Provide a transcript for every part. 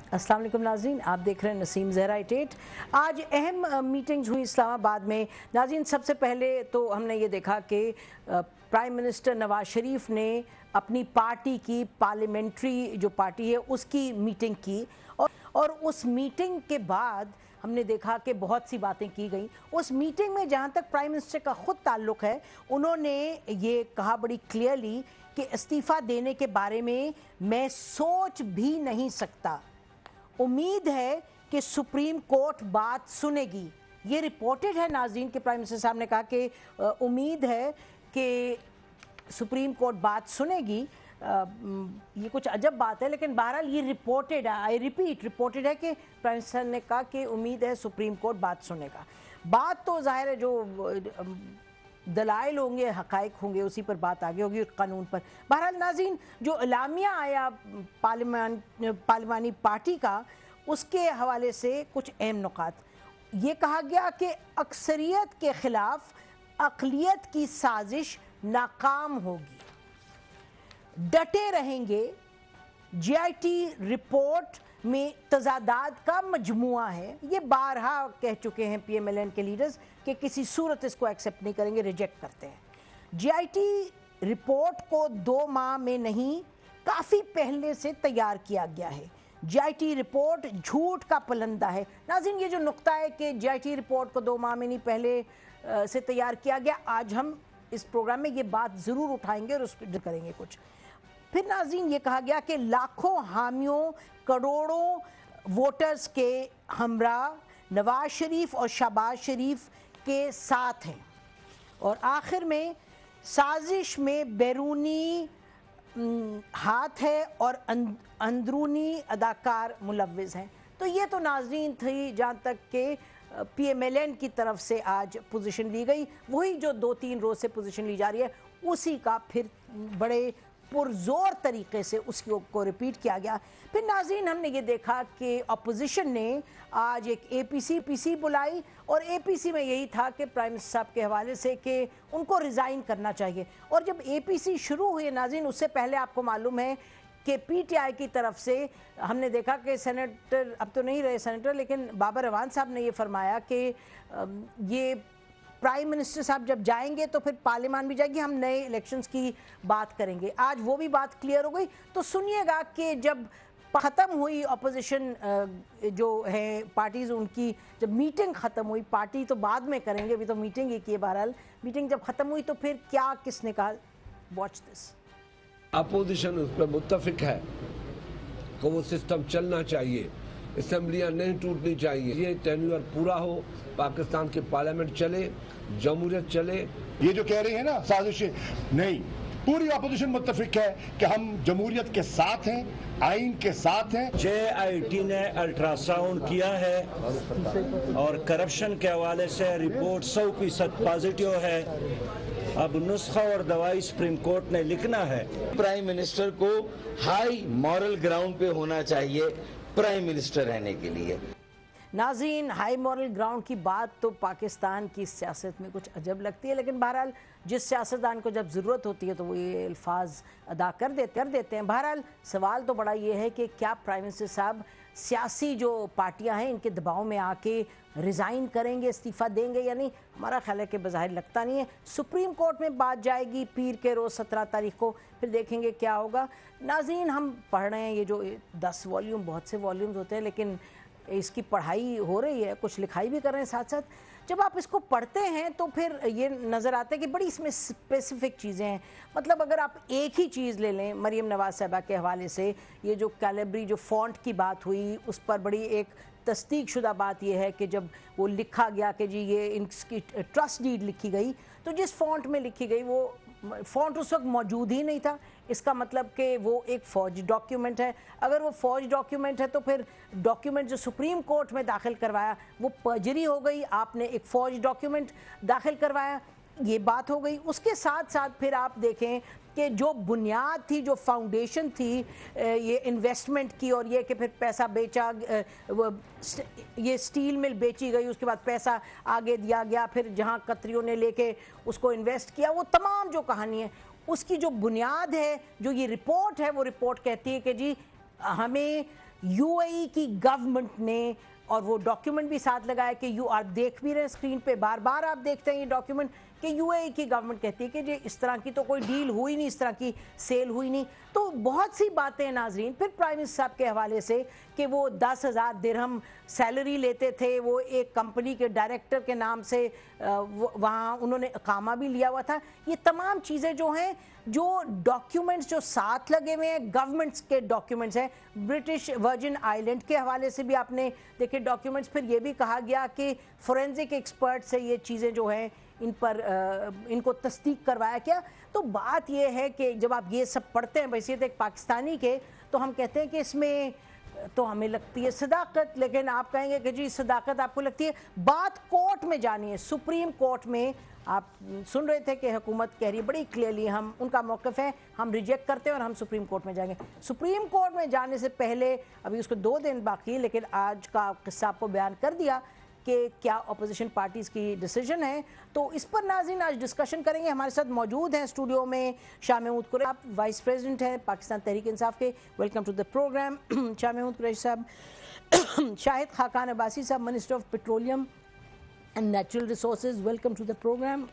अस्सलाम वालेकुम नाज़रीन, आप देख रहे हैं नसीम ज़हरा 88। आज अहम मीटिंग्स हुई इस्लामाबाद में। नाज़रीन, सबसे पहले तो हमने ये देखा कि प्राइम मिनिस्टर नवाज शरीफ ने अपनी पार्टी की पार्लियामेंट्री जो पार्टी है उसकी मीटिंग की और उस मीटिंग के बाद हमने देखा कि बहुत सी बातें की गई। उस मीटिंग में जहाँ तक प्राइम मिनिस्टर का ख़ुद ताल्लुक़ है, उन्होंने ये कहा बड़ी क्लियरली कि इस्तीफ़ा देने के बारे में मैं सोच भी नहीं सकता। उम्मीद है कि सुप्रीम कोर्ट बात सुनेगी। ये रिपोर्टेड है नाज़रीन के प्राइम मिनिस्टर साहब ने कहा कि उम्मीद है कि सुप्रीम कोर्ट बात सुनेगी। ये कुछ अजब बात है, लेकिन बहरहाल ये रिपोर्टेड है, आई रिपीट रिपोर्टेड है कि प्राइम मिनिस्टर ने कहा कि उम्मीद है सुप्रीम कोर्ट बात सुनेगा। बात तो जाहिर है जो दलाइल होंगे, हक़ाइक़ होंगे, उसी पर बात आगे होगी, कानून पर। बहरहाल नाज़रीन, जो इलामिया आया पार्लिमानी पार्टी का, उसके हवाले से कुछ अहम नुकात। ये कहा गया कि अक्सरियत के ख़िलाफ़ अक़लियत की साजिश नाकाम होगी, डटे रहेंगे। GIT रिपोर्ट में तजादात का मजमुआ है। ये बारहा कह चुके हैं PMLN के लीडर्स कि किसी सूरत इसको एक्सेप्ट नहीं करेंगे, रिजेक्ट करते हैं। GIT रिपोर्ट को 2 माह में नहीं, काफ़ी पहले से तैयार किया गया है। GIT रिपोर्ट झूठ का पलंदा है। नाज़रीन, ये जो नुक्ता है कि GIT रिपोर्ट को 2 माह में नहीं पहले से तैयार किया गया, आज हम इस प्रोग्राम में ये बात ज़रूर उठाएंगे और उस पर करेंगे कुछ। फिर नाज़रीन, ये कहा गया कि लाखों हामियों, करोड़ों वोटर्स के हमरा नवाज शरीफ और शहबाज शरीफ के साथ हैं। और आखिर में साजिश में बैरूनी हाथ है और अंदरूनी अदाकार मुलव्विज़ हैं। तो ये तो नाज़रीन थी जहाँ तक के PMLN की तरफ से आज पोजीशन ली गई। वही जो 2-3 रोज़ से पोजीशन ली जा रही है, उसी का फिर बड़े पुरजोर तरीके से उसकी को रिपीट किया गया। फिर नाज़रीन, हमने ये देखा कि अपोजिशन ने आज एक APC बुलाई और APC में यही था कि प्राइम मिनिस्टर साहब के हवाले से कि उनको रिज़ाइन करना चाहिए। और जब APC शुरू हुई नाज़रीन, उससे पहले आपको मालूम है कि PTI की तरफ से हमने देखा कि सेनेटर, अब तो नहीं रहे सेनेटर, लेकिन बाबर अवान साहब ने ये फरमाया कि ये प्राइम मिनिस्टर साहब जब जाएंगे तो फिर पार्लियामान भी जाएगी, हम नए इलेक्शंस की बात करेंगे। आज वो भी बात क्लियर हो गई। तो सुनिएगा कि जब ख़त्म हुई अपोजिशन जो है पार्टीज़, उनकी जब मीटिंग ख़त्म हुई, पार्टी तो बाद में करेंगे, अभी तो मीटिंग ही की है। बहरहाल मीटिंग जब ख़त्म हुई तो फिर क्या किसने कहा, वॉच दिस। अपोजिशन उस पर मुत्तफिक है कि वो सिस्टम चलना चाहिए, असम्बलियाँ नहीं टूटनी चाहिए, ये टेन्योर पूरा हो, पाकिस्तान की पार्लियामेंट चले, जमहूरियत चले। ये जो कह रही है ना साजिशें, नहीं, पूरी अपोजिशन मुत्तफिक है कि हम जमहूरियत के साथ हैं, आइन के साथ हैं। JIT ने अल्ट्रासाउंड किया है और करप्शन के हवाले से रिपोर्ट 100% पॉजिटिव है। अब नुस्खा और दवाई सुप्रीम कोर्ट ने लिखना है। प्राइम मिनिस्टर को हाई मॉरल ग्राउंड पे होना चाहिए प्राइम मिनिस्टर रहने के लिए। नाज़रीन, हाई मॉरल ग्राउंड की बात तो पाकिस्तान की सियासत में कुछ अजब लगती है, लेकिन बहरहाल जिस सियासतदान को जब ज़रूरत होती है तो वो ये अल्फाज अदा कर देते हैं। बहरहाल सवाल तो बड़ा ये है कि क्या प्राइम मिनिस्टर साहब सियासी जो पार्टियां हैं इनके दबाव में आके रिज़ाइन करेंगे, इस्तीफ़ा देंगे या नहीं? हमारा ख्याल है कि बज़ाहिर लगता नहीं है। सुप्रीम कोर्ट में बात जाएगी पीर के रोज़ 17 तारीख को, फिर देखेंगे क्या होगा। नाज़रीन, हम पढ़ रहे हैं ये जो 10 वॉल्यूम, बहुत से वॉल्यूम्स होते हैं, लेकिन इसकी पढ़ाई हो रही है, कुछ लिखाई भी कर रहे हैं साथ साथ। जब आप इसको पढ़ते हैं तो फिर ये नज़र आता है कि बड़ी इसमें स्पेसिफिक चीज़ें हैं। मतलब अगर आप एक ही चीज़ ले लें, मरीम नवाज साहबा के हवाले से ये जो कैलिब्री जो फ़ॉन्ट की बात हुई, उस पर बड़ी एक तस्दीक शुदा बात यह है कि जब वो लिखा गया कि जी ये इनकी ट्रस्ट डीड लिखी गई, तो जिस फ़ॉन्ट में लिखी गई वो फ़ॉन्ट उस वक्त मौजूद ही नहीं था। इसका मतलब कि वो एक फ़ौज डॉक्यूमेंट है। अगर वो फ़ौज डॉक्यूमेंट है तो फिर डॉक्यूमेंट जो सुप्रीम कोर्ट में दाखिल करवाया वो पर्जरी हो गई, आपने एक फ़ौज डॉक्यूमेंट दाखिल करवाया, ये बात हो गई। उसके साथ साथ फिर आप देखें कि जो बुनियाद थी, जो फाउंडेशन थी ये इन्वेस्टमेंट की, और ये कि फिर पैसा बेचा, ये स्टील मिल बेची गई, उसके बाद पैसा आगे दिया गया, फिर जहाँ कतरियों ने लेके उसको इन्वेस्ट किया, वो तमाम जो कहानी है उसकी जो बुनियाद है, जो ये रिपोर्ट है, वो रिपोर्ट कहती है कि जी हमें यूएई की गवर्नमेंट ने, और वो डॉक्यूमेंट भी साथ लगाया कि आप देख भी रहे हैं स्क्रीन पे, बार बार आप देखते हैं ये डॉक्यूमेंट कि यूएई की गवर्नमेंट कहती है कि ये इस तरह की तो कोई डील हुई नहीं, इस तरह की सेल हुई नहीं। तो बहुत सी बातें नाजरीन, फिर प्राइम मिनिस्टर साहब के हवाले से कि वो 10,000 दिरहम सैलरी लेते थे, वो एक कंपनी के डायरेक्टर के नाम से वहाँ उन्होंने इकामा भी लिया हुआ था। ये तमाम चीज़ें जो हैं, जो डॉक्यूमेंट्स जो साथ लगे हुए हैं, गवर्नमेंट्स के डॉक्यूमेंट्स हैं। ब्रिटिश वर्जिन आइलैंड के हवाले से भी आपने देखे डॉक्यूमेंट्स। फिर ये भी कहा गया कि फोरेंसिक एक्सपर्ट से ये चीज़ें जो हैं इन पर इनको तस्दीक करवाया गया। तो बात ये है कि जब आप ये सब पढ़ते हैं वैसे एक पाकिस्तानी के, तो हम कहते हैं कि इसमें तो हमें लगती है सदाकत, लेकिन आप कहेंगे कि जी सदाकत आपको लगती है। बात कोर्ट में जानी है, सुप्रीम कोर्ट में। आप सुन रहे थे कि हुकूमत कह रही है बड़ी क्लियरली, हम उनका मौक़िफ़ है, हम रिजेक्ट करते हैं और हम सुप्रीम कोर्ट में जाएंगे। सुप्रीम कोर्ट में जाने से पहले अभी उसको 2 दिन बाकी है, लेकिन आज का किस्सा आपको बयान कर दिया कि क्या अपोजिशन पार्टीज़ की डिसीजन है। तो इस पर नाज़रीन आज डिस्कशन करेंगे। हमारे साथ मौजूद हैं स्टूडियो में शाह महमूद कुरैशी, आप वाइस प्रेसिडेंट हैं पाकिस्तान तहरीक इंसाफ के। Welcome to the programme Shah Mahmood Qureshi sahab. Shahid Khaqan Abbasi sahab, minister of petroleum and natural resources, welcome to the programme.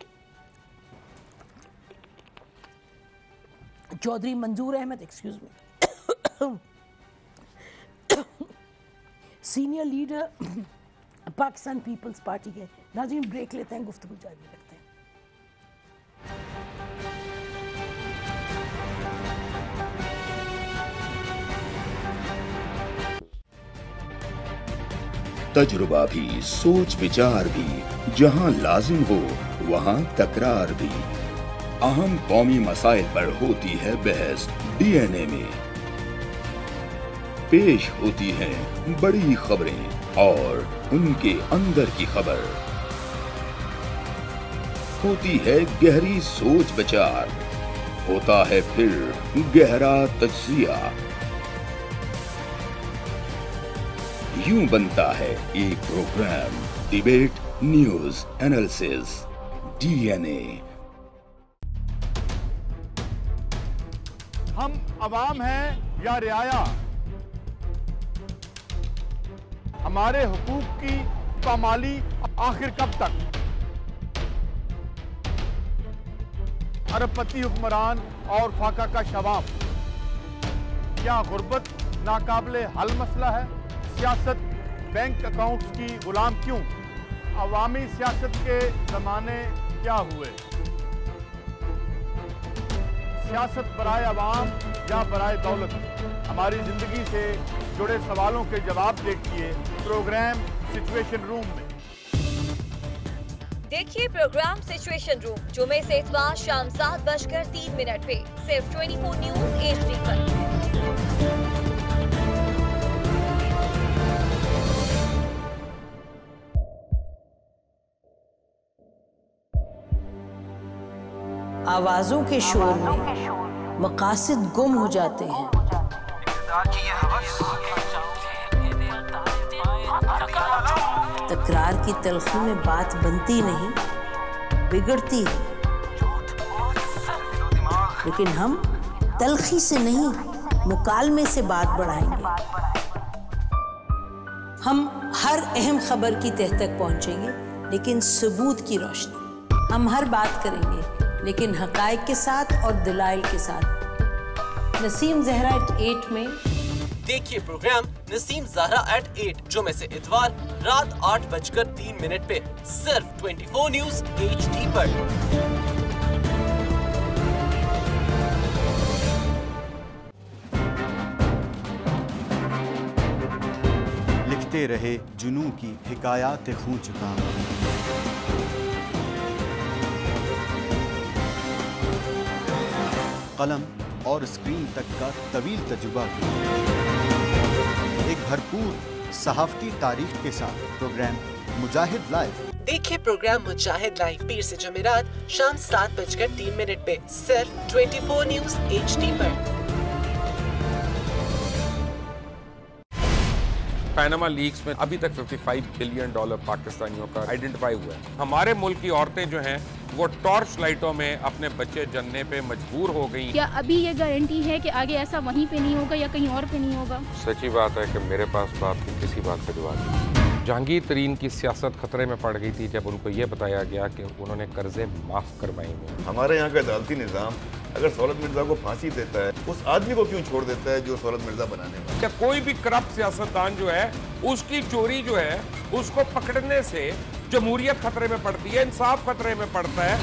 Chaudhry Manzoor Ahmed, excuse me, senior leader Pakistan Peoples Party के। नाज़रीन ब्रेक लेते हैं, गुफ्तगू जारी रखते हैं। तजुर्बा भी, सोच विचार भी, जहां लाजिम हो वहां तकरार भी। अहम कौमी मसाइल पर होती है बहस डीएनए में। पेश होती हैं बड़ी खबरें और उनके अंदर की खबर। होती है गहरी सोच विचार, होता है फिर गहरा तज्जिया। यूं बनता है एक program, debate news analysis DNA. हम अवाम हैं या रियाया, हमारे हुकूक की पामाली आखिर कब तक? अरबपति हुक्मरान और फाका का शवाब, क्या गुर्बत नाकाबिले हल मसला है? सियासत बैंक अकाउंट्स की गुलाम क्यों? अवामी सियासत के जमाने क्या हुए? सियासत बराए अवाम या बराए दौलत? हमारी जिंदगी से जुड़े सवालों के जवाब देखिए प्रोग्राम सिचुएशन रूम में। देखिए प्रोग्राम सिचुएशन रूम जुमे से इतवार शाम 7:03 पे सिर्फ 24 न्यूज HD पर। आवाजों के शोर में मकासद गुम हो जाते हैं। तकरार की तलखी में बात बनती नहीं, बिगड़ती है। लेकिन हम तलखी से नहीं, मुकालमे से बात बढ़ाएंगे। हम हर अहम खबर की तह तक पहुंचेंगे, लेकिन सबूत की रोशनी। हम हर बात करेंगे, लेकिन हकायक के साथ और दलाइल के साथ। नसीम ज़हरा at 8 में देखिए प्रोग्राम नसीम ज़हरा at 8 जुमे से इतवार रात 8:03 पे सिर्फ 24 न्यूज HD पर। लिखते रहे जुनू की हिकायात खूं चुका। कलम और स्क्रीन तक का तवील तजुर्बा, एक भरपूर सहाफती तारीख के साथ प्रोग्राम मुजाहिद लाइव। देखिए प्रोग्राम मुजाहिद लाइव पीर से जुमेरात शाम 7:03 पे सिर्फ 24 न्यूज HD पर। पैनामा लीक्स में अभी तक $55 बिलियन पाकिस्तानियों का आइडेंटिफाई हुआ है। हमारे मुल्क की औरतें जो हैं वो टॉर्च लाइटों में अपने बच्चे जनने पे मजबूर हो गई। क्या अभी ये गारंटी है कि आगे ऐसा वहीं पे नहीं होगा या कहीं और पे नहीं होगा? सच्ची बात है कि मेरे पास बाप की किसी बात पे जवाब नहीं। जहांगीर तरीन की सियासत खतरे में पड़ गई थी जब उनको ये बताया गया कि उन्होंने कर्जे माफ करवाएंगे। हमारे यहाँ का अदालती निज़ाम अगर सौलत मिर्जा को फांसी देता है, उस आदमी को क्यों छोड़ देता है जो सौलत मिर्जा बनाने वाला? क्या कोई भी करप्ट सियासतदान जो है उसकी चोरी जो है उसको पकड़ने से जमहूरियत खतरे में पड़ती है, इंसाफ खतरे में पड़ता है।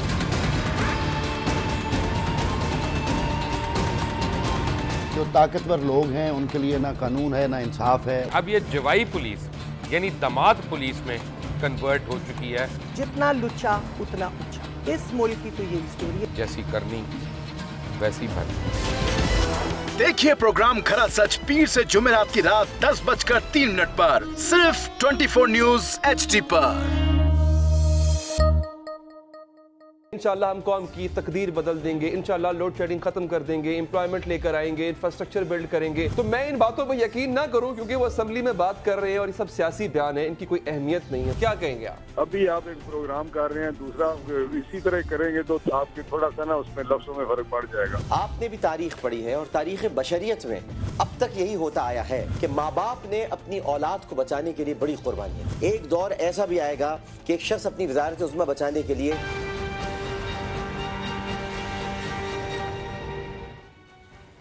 जो ताकतवर लोग हैं उनके लिए ना कानून है ना इंसाफ है। अब ये जवाई पुलिस यानी दामाद पुलिस में कन्वर्ट हो चुकी है। जितना लुच्चा उतना ऊंचा, इस मुल्क की तो ये स्टोरी है। जैसी करनी वैसी भरनी। देखिए प्रोग्राम खरा सच पीर से जुमेरात की रात 10:03 पर सिर्फ 24 न्यूज HD पर। इंशाल्लाह हम कौम की तकदीर बदल देंगे, इंशाल्लाह लोड शेडिंग खत्म कर देंगे, एम्प्लॉयमेंट लेकर आएंगे, इंफ्रास्ट्रक्चर बिल्ड करेंगे। तो मैं इन बातों पर यकीन ना करूं क्योंकि वो असेंबली में बात कर रहे हैं और ये सब सियासी बयान है, इनकी कोई अहमियत नहीं है। क्या कहेंगे आप? अभी आप एक प्रोग्राम कर रहे हैं, दूसरा इसी तरह करेंगे तो आपके थोड़ा सा ना उसमें लफ्जों में फर्क पड़ जाएगा। आपने भी तारीख पढ़ी है और तारीख बशरियत में अब तक यही होता आया है कि माँ बाप ने अपनी औलाद को बचाने के लिए बड़ी कुर्बानियां। एक दौर ऐसा भी आएगा कि एक शख्स अपनी वजारत उज़्मा बचाने के लिए।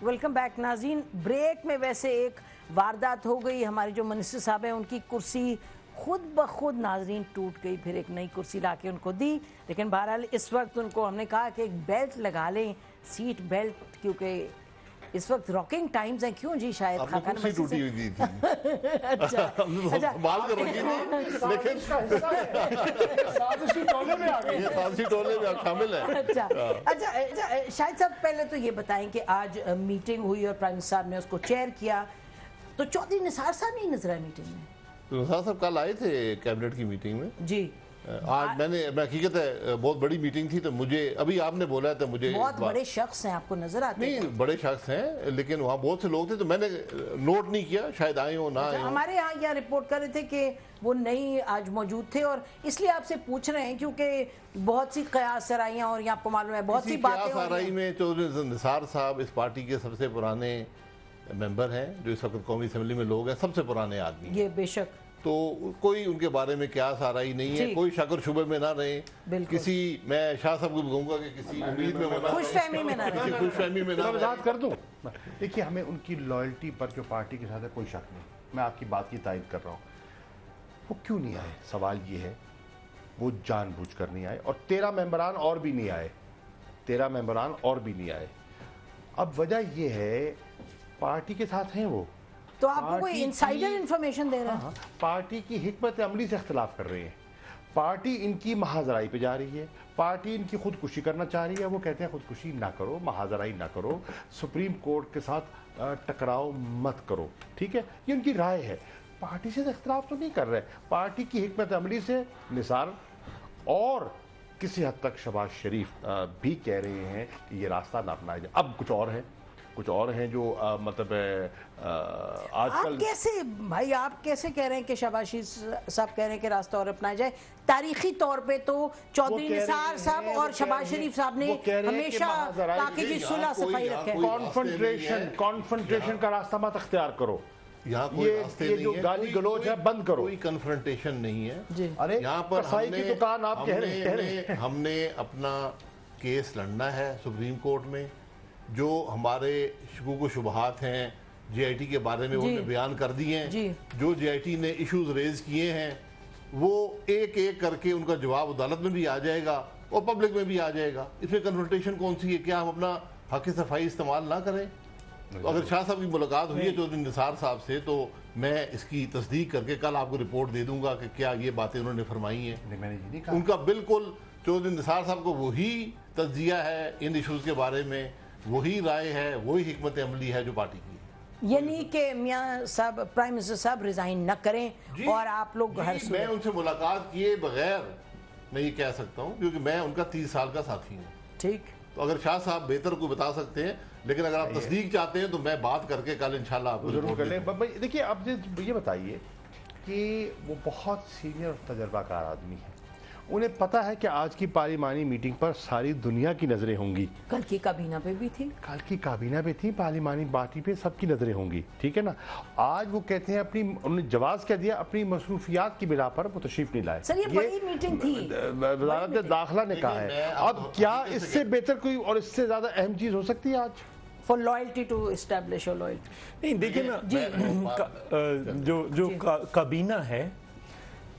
वेलकम बैक नाज़रीन। ब्रेक में वैसे एक वारदात हो गई, हमारे जो मिनिस्टर साहब हैं उनकी कुर्सी खुद ब खुद नाज़रीन टूट गई, फिर एक नई कुर्सी लाके उनको दी। लेकिन बहरहाल इस वक्त उनको हमने कहा कि एक बेल्ट लगा लें, सीट बेल्ट, क्योंकि इस वक्त रॉकिंग टाइम्स हैं। क्यों जी? शायद खाका कुर्सी टूटी हुई थी। अच्छा बाल कर रखी थी लेकिन साजिशी टोले में आ गई, ये साजिशी टोले में शामिल है। अच्छा शाहिद साहब, पहले तो ये बताएं कि आज मीटिंग हुई और प्राइम मिनिस्टर साहब ने उसको चेयर किया, तो चौधरी निसार साहब नहीं नजर आए मीटिंग में? निसार साहब कल आए थे कैबिनेट की मीटिंग में जी। आज मैं हकीकत है बहुत बड़ी मीटिंग थी, तो मुझे अभी आपने बोला था मुझे बहुत बड़े शख्स हैं, आपको नजर आते हैं? नहीं, बड़े शख्स हैं लेकिन वहाँ बहुत से लोग थे तो मैंने नोट नहीं किया, शायद आए हो ना आए हो। हमारे यहाँ रिपोर्ट कर रहे थे कि वो नहीं आज मौजूद थे, और इसलिए आपसे पूछ रहे हैं क्योंकि बहुत सी कयास सराइयाँ और यहाँ आपको मालूम है बहुत सी बातें हो रही हैं। में चौधरी निसार साहब इस पार्टी के सबसे पुराने मेंबर हैं, जो इस वक्त कौमी असेंबली में लोग हैं, सबसे पुराने आदमी। ये बेशक, तो कोई उनके बारे में क्या सारा ही नहीं है, कोई शक और शुबे में ना रहे किसी। मैं शाह साहब को कहूँगा कि किसी उम्मीद में खुशफहमी में ना रहे, खुशफहमी में ना वजाहत कर दूं। देखिए, हमें उनकी लॉयल्टी पर जो पार्टी के साथ है कोई शक नहीं, मैं आपकी बात की तायद कर रहा हूँ। वो क्यों नहीं आए, सवाल ये है, वो जानबूझकर नहीं आए, और 13 मेंबरान और भी नहीं आए, 13 मेंबरान और भी नहीं आए। अब वजह ये है पार्टी के साथ हैं वो, तो आपको कोई इनसाइडर इंफॉर्मेशन दे रहा है? पार्टी की हिकमत अमली से इख्तिलाफ कर रहे हैं, पार्टी इनकी महाजराई पे जा रही है, पार्टी इनकी खुदकुशी करना चाह रही है। वो कहते हैं खुदकुशी ना करो, महाजराई ना करो, सुप्रीम कोर्ट के साथ टकराव मत करो, ठीक है, ये उनकी राय है। पार्टी से इख्तिलाफ तो नहीं कर रहे, पार्टी की हिकमत अमली से निसार और किसी हद तक शहबाज शरीफ भी कह रहे हैं कि ये रास्ता ना अपनाया जाए। अब कुछ और हैं जो मतलब आजकल। आप कैसे भाई, आप कैसे कह रहे हैं कि शहबाज शरीफ साहब कह रहे हैं कि रास्ता और अपनाया जाए? तारीखी तौर पे तो चौधरी निसार साहब और शहबाज शरीफ साहब ने हमेशा कहा कि सुलह सफाई रखें, कॉन्फ्रंटेशन का रास्ता मत अख्तियार करो। यहाँ कोई रास्ते ये जो गाली गलोच है बंद करो, कोई कन्फ्रंटेशन नहीं है। अरे यहाँ पर हमने अपना केस लड़ना है सुप्रीम कोर्ट में। जो हमारे शुकूक शुबहात हैं JIT के बारे में उन्होंने बयान कर दिए हैं, जो JIT ने इश्यूज रेज किए हैं वो एक एक करके उनका जवाब अदालत में भी आ जाएगा और पब्लिक में भी आ जाएगा। इसमें कन्फ्रंटेशन कौन सी है? क्या हम अपना हक सफाई इस्तेमाल ना करें? तो अगर शाह साहब की मुलाकात हुई है चौधरी निसार साहब से, तो मैं इसकी तस्दीक करके कल आपको रिपोर्ट दे दूंगा कि क्या ये बातें उन्होंने फरमाई हैं। उनका बिल्कुल चौधरी निसार साहब को वही तज्जिया है इन इशूज़ के बारे में, वही राय है, वही हिकमत अमली है जो पार्टी की। यानी कि मियां साहब, प्राइम मिनिस्टर साहब रिजाइन न करें और आप लोग हर सूरत। मैं उनसे मुलाकात किए बगैर मैं ये कह सकता हूँ क्योंकि मैं उनका 30 साल का साथी हूँ। ठीक, तो अगर शाह साहब बेहतर को बता सकते हैं, लेकिन अगर आप तस्दीक चाहते हैं तो मैं बात करके कल इंशाल्लाह आपको जरूर कर लें। देखिए, आप ये बताइए कि वो बहुत सीनियर और तजर्बाकार आदमी है। उन्हें पता है कि आज की पार्लिमानी मीटिंग पर सारी दुनिया की नजरें होंगी। कल की काबीना पे भी थी, कल की काबीना पे थी, पार्लिमानी पार्टी पे सबकी नजरें होंगी, ठीक है ना। आज वो कहते हैं अपनी, उन्होंने जवाब क्या दिया, अपनी मसरूफियात की बिना पर वो तशरीफ नहीं लाए। सर ये बड़ी मीटिंग थी, वज़ारत दाखिला ने कहा है। अब क्या इससे बेहतर कोई और इससे ज्यादा अहम चीज हो सकती है आज? For loyalty to establish your loyalty. नहीं देखिए ना, जो काबीना है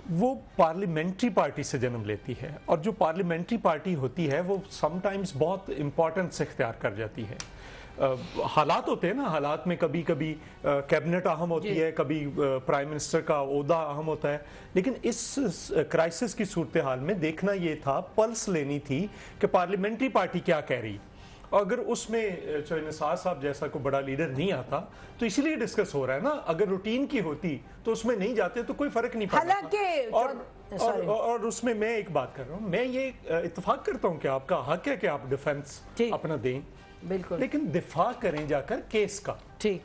वो पार्लियामेंट्री पार्टी से जन्म लेती है, और जो पार्लियामेंट्री पार्टी होती है वो समटाइम्स बहुत इंपॉर्टेंस इख्तियार कर जाती है। हालात होते हैं ना, हालात में कभी कभी कैबिनेट अहम होती है, कभी प्राइम मिनिस्टर का ओहदा अहम होता है, लेकिन इस क्राइसिस की सूरत हाल में देखना ये था, पल्स लेनी थी कि पार्लियामेंट्री पार्टी क्या कह रही। अगर उसमें चाहे निसार साहब जैसा कोई बड़ा लीडर नहीं आता तो इसीलिए डिस्कस हो रहा है ना। अगर रूटीन की होती तो उसमें नहीं जाते तो कोई फर्क नहीं पड़ता। हालांकि और उसमें मैं एक बात कर रहा हूँ, मैं ये इत्तेफाक करता हूँ कि आपका हक है कि आप डिफेंस अपना दें, बिल्कुल, लेकिन दिफा करें जाकर केस का। ठीक,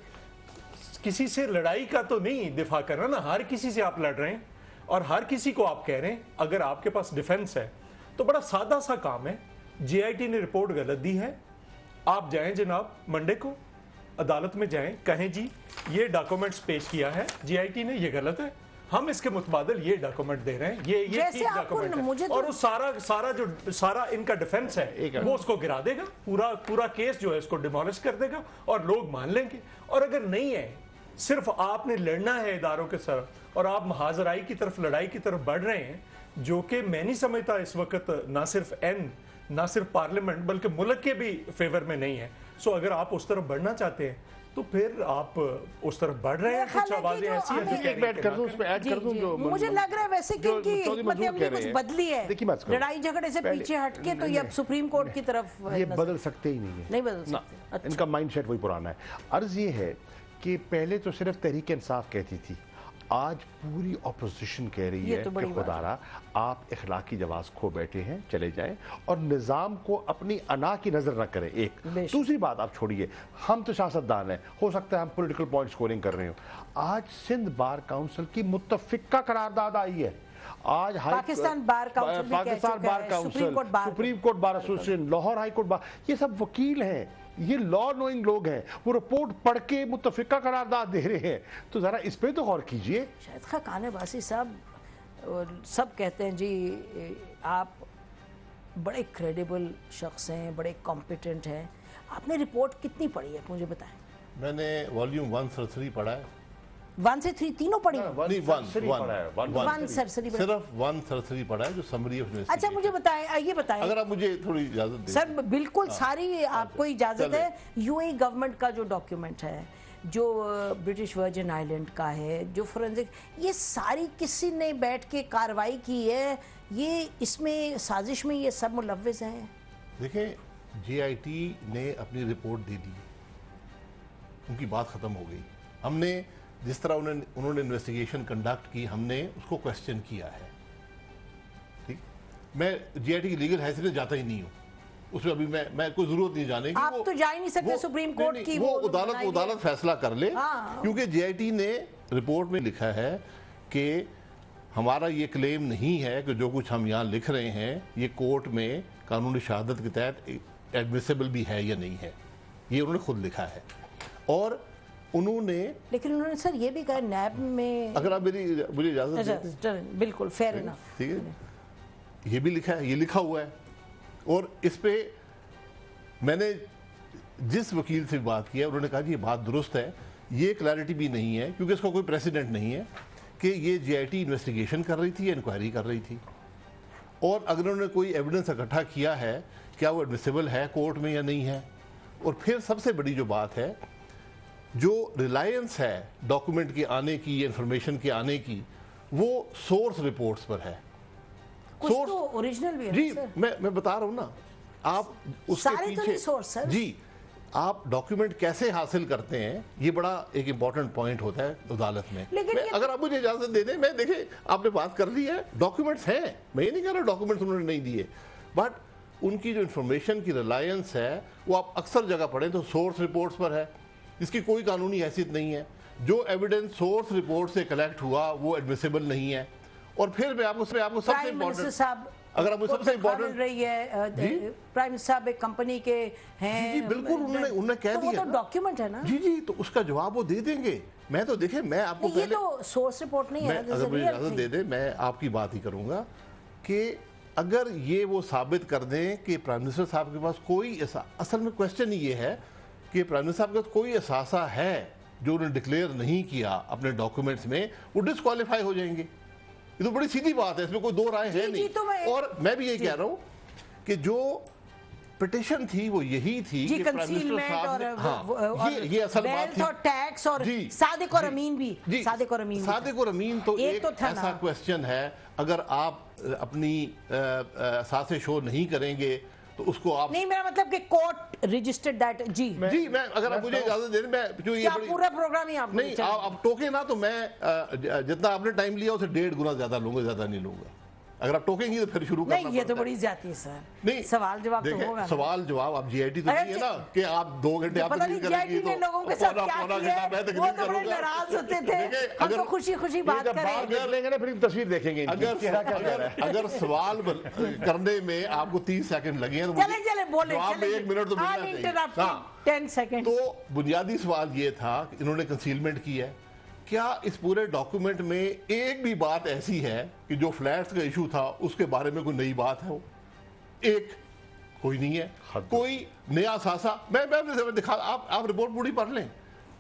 किसी से लड़ाई का तो नहीं दिफा करना ना। हर किसी से आप लड़ रहे हैं और हर किसी को आप कह रहे हैं अगर आपके पास डिफेंस है तो बड़ा सादा सा काम है। जीआईटी ने रिपोर्ट गलत दी है, आप जाएं जनाब मंडे को अदालत में जाएं, कहें जी ये डॉक्यूमेंट्स पेश किया है जीआईटी ने, ये गलत है, हम इसके मुतबादिल ये डॉक्यूमेंट दे रहे हैं, ये ठीक डॉक्यूमेंट है, और वो सारा इनका डिफेंस है वो उसको गिरा देगा, पूरा केस जो है उसको डिमोलिश कर देगा और लोग मान लेंगे। और अगर नहीं है, सिर्फ आपने लड़ना है इदारों के साथ और आप महाजराई की तरफ, लड़ाई की तरफ बढ़ रहे हैं, जो कि मैं नहीं समझता इस वक्त ना सिर्फ पार्लियामेंट बल्कि मुल्क के भी फेवर में नहीं है। सो अगर आप उस तरफ बढ़ना चाहते हैं तो फिर आप उस तरफ बढ़ रहे हैं। कुछ आवाजें ऐसी हैं, एक ऐड कर दूं, उसमें ऐड कर दूं जो मुझे लग रहा है वैसे क्योंकि हिकमत अमली कुछ बदली है, लड़ाई झगड़े से पीछे हटके तो ये अब सुप्रीम कोर्ट की तरफ ये बदल सकते ही नहीं है, नहीं बदल सकते। इनका माइंडसेट वही पुराना है। अर्ज ये है कि पहले तो सिर्फ तहरीक इंसाफ कहती थी, आज पूरी ऑपोजिशन कह रही है कि खुदारा आप इखलाकी जवाब खो बैठे हैं, चले जाएं और निज़ाम को अपनी अना की नजर न करें। एक दूसरी बात आप छोड़िए, हम तो सियासतदान हैं, हो सकता है हम पॉलिटिकल पॉइंट स्कोरिंग कर रहे हो। आज सिंध बार काउंसिल की मुत्तफिका करारदाद आई है। आज Pakistan Bar Council, Supreme Court Bar Association, Lahore High Court Bar, ये सब वकील हैं, ये लॉ नोइंग लोग हैं, वो रिपोर्ट पढ़ के मुत्तफिका करारदाद दे रहे हैं। तो जरा इस पे तो गौर कीजिए। शायद खान अब्बासी साहब सब कहते हैं जी आप बड़े क्रेडिबल शख्स हैं, बड़े कॉम्पिटेंट हैं, आपने रिपोर्ट कितनी पढ़ी है मुझे बताएं। मैंने वॉल्यूम 1 सरसरी पढ़ा है, 1 से 3 तीनों पढ़ी? नहीं, 1 सरसरी, सिर्फ 1 सरसरी पढ़ा है जो समरी ऑफ। अच्छा मुझे बताएं, ये बताएं, अगर आप मुझे थोड़ी इजाजत दें। सर बिल्कुल सारी आपको इजाजत है। यूएई गवर्नमेंट का जो डॉक्यूमेंट है, जो ब्रिटिश वर्जिन आइलैंड का है, जो फोरेंसिक, ये सारी किसी ने बैठ के कार्रवाई की है, ये इसमें साजिश में ये सब मुलव्विस हैं। देखें, जीआईटी ने अपनी रिपोर्ट दे दी, उनकी बात खत्म हो गई। हमने जिस तरह उन्होंने इन्वेस्टिगेशन कंडक्ट की, हमने उसको क्वेश्चन किया है। ठीक, मैं जीआईटी की लीगल हैसियत में जाता ही नहीं हूँ, उसमें अभी मैं कोई जरूरत नहीं जाने की। आप तो जा ही नहीं सकते सुप्रीम कोर्ट की, वो अदालत फैसला कर ले। क्योंकि जीआईटी ने रिपोर्ट में लिखा है कि हमारा ये क्लेम नहीं है कि जो कुछ हम यहाँ लिख रहे हैं ये कोर्ट में कानूनी शहादत के तहत एडमिसिबल भी है या नहीं है, ये उन्होंने खुद लिखा है। और लेकिन उन्होंने सर ये भी कहा नैब में, अगर आप मुझे इजाजत दें, बिल्कुल फेयर इनफ, ठीक है, ये भी लिखा है, ये लिखा हुआ है। और इस पे मैंने जिस वकील से बात किया उन्होंने कहा कि ये बात दुरुस्त है, ये क्लैरिटी भी नहीं है क्योंकि इसका कोई प्रेसिडेंट नहीं है कि ये जीआईटी इन्वेस्टिगेशन कर रही थी या इंक्वायरी कर रही थी, और अगर उन्होंने कोई एविडेंस इकट्ठा किया है क्या वो एडमिसिबल है कोर्ट में या नहीं है। और फिर सबसे बड़ी जो बात है, जो रिलायंस है डॉक्यूमेंट के आने की, इंफॉर्मेशन के आने की, वो सोर्स रिपोर्ट्स पर है। कुछ तो ओरिजिनल भी है जी, मैं बता रहा हूं ना, आप उसके सारे पीछे तो नहीं सोर्स सर। जी, आप डॉक्यूमेंट कैसे हासिल करते हैं ये बड़ा एक इंपॉर्टेंट पॉइंट होता है अदालत में। अगर आप मुझे इजाजत दे दें, मैं देखें आपने बात कर ली है, डॉक्यूमेंट्स हैं, मैं ये नहीं कह रहा डॉक्यूमेंट्स उन्होंने नहीं दिए, बट उनकी जो इंफॉर्मेशन की रिलायंस है वो आप अक्सर जगह पढ़ें तो सोर्स रिपोर्ट्स पर है, इसकी कोई कानूनी हैसियत नहीं है। जो एविडेंस सोर्स रिपोर्ट से कलेक्ट हुआ वो एडमिसिबल नहीं है। और फिर मैं आपको सबसे इम्पोर्टेंट, अगर आपको सबसे इम्पोर्टेंट रही है, प्राइम मिनिस्टर साहब एक कंपनी के हैं, जी बिल्कुल, उन्होंने कह दिया, वो तो डॉक्यूमेंट है ना। जी, तो उसका जवाब वो दे देंगे। मैं तो देखे, मैं आपको ये तो सोर्स रिपोर्ट नहीं है, अगर मुझे इजाजत दे दे मैं आपकी बात ही करूंगा कि अगर ये वो साबित कर दें कि प्राइम मिनिस्टर साहब के पास कोई ऐसा, असल में क्वेश्चन ये है कि प्राइम मिनिस्टर साहब के पास कोई असासा है जो उन्होंने डिक्लेयर नहीं किया अपने डॉक्यूमेंट्स में, वो डिस्क्वालीफाई हो जाएंगे। ये तो बड़ी सीधी बात है, इसमें कोई दो राय है नहीं। और मैं भी यही कह रहा हूं कि जो पिटिशन थी वो यही थी कि प्राइम मिनिस्टर साहब ने, ये असल बात थी, और टैक्स और सादिक और अमीन भी, सादिक और अमीन तो एक ऐसा क्वेश्चन है, अगर आप अपनी सासे शो नहीं करेंगे तो उसको आप नहीं, मेरा मतलब कि कोर्ट रजिस्टर्ड दैट। जी मैं अगर आप मुझे इजाजत दे, मैं जो ये पूरा प्रोग्राम ही आप नहीं, आप टोके ना तो मैं जितना आपने टाइम लिया उसे 1.5 गुना ज्यादा लूंगा, ज्यादा नहीं लूंगा। अगर आप टोकेंगे तो फिर शुरू करना नहीं, ये तो बड़ी ज्यादा है सर। नहीं, सवाल जवाब तो होगा। सवाल जवाब आप जीआईटी तो नहीं है ना कि आप 2 घंटे आप तकलीफ करेंगे तो लोगों के साथ क्या किया, वो तो बड़े नाराज होते थे, हम तो खुशी बात करेंगे, लेंगे ना फिर तस्वीर देखेंगे। अगर सवाल करने में आपको 30 सेकंड लगे हैं तो चले बोले, 1 मिनट तो मिलना चाहिए। 10 सेकंड। तो बुनियादी सवाल ये था कि इन्होंने कंसीलमेंट की है। क्या इस पूरे डॉक्यूमेंट में एक भी बात ऐसी है कि जो फ्लैट्स का इशू था उसके बारे में कोई नई बात है? वो एक कोई नहीं है, कोई नया सासा। मैं दिखा, आप रिपोर्ट पूरी पढ़ लें,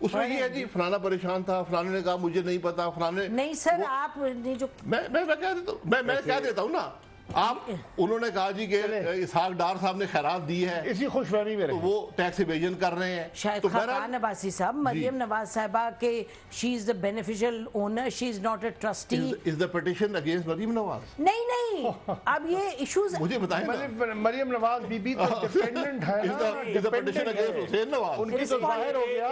उसमें ये है जी फलाना परेशान था, फलाने ने कहा मुझे नहीं पता, फलाने नहीं सर आप जो मैं कह देता हूँ ना, आप उन्होंने कहा जी कि इसहाक डार साहब ने खैरात दी है, इसी खुशफहमी में तो वो टैक्स इवेजन कर रहे हैं। शायद खान नवाजी साहब, मरियम नवाज साहिबा के she is the beneficial owner, she is not a trustee. Is the petition against Maryam Nawaz? नहीं अब ये इश्यूज मुझे बताएं ना। मरियम नवाज बीबी तो डिपेंडेंट है ना, is the petition against Hussain Nawaz? उनकी तो जाहिर हो गया,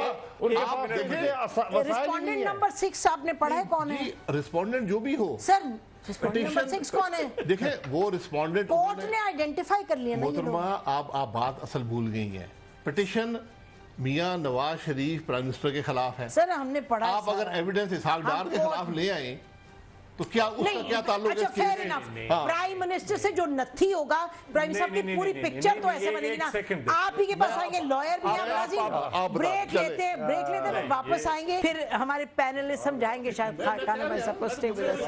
रिस्पोंडेंट नंबर 6 आपने पढ़ा है कौन है? रिस्पोंडेंट जो भी हो सर, नंबर 6 कौन है? देखें, वो रिस्पोंडेंट कोर्ट ने आइडेंटिफाई कर लिया ना। मोहतरमा आप बात असल भूल गई हैं। पिटीशन मियां नवाज शरीफ प्राइम मिनिस्टर के खिलाफ है। सर हमने पढ़ा, आप अगर एविडेंस इसहाक डार के खिलाफ ले आए तो क्या उसका क्या ताल्लुक है? अच्छा फेयर इनफ, प्राइम मिनिस्टर से जो नथी होगा, प्राइम साहब की पूरी पिक्चर तो ऐसे बनेगी ना। आप ही के पास आएंगे, लॉयर भी हैं, ब्रेक लेते हैं, वापस आएंगे, फिर हमारे पैनलिस्ट समझाएंगे शायद खान भाई सबको। Stay with us.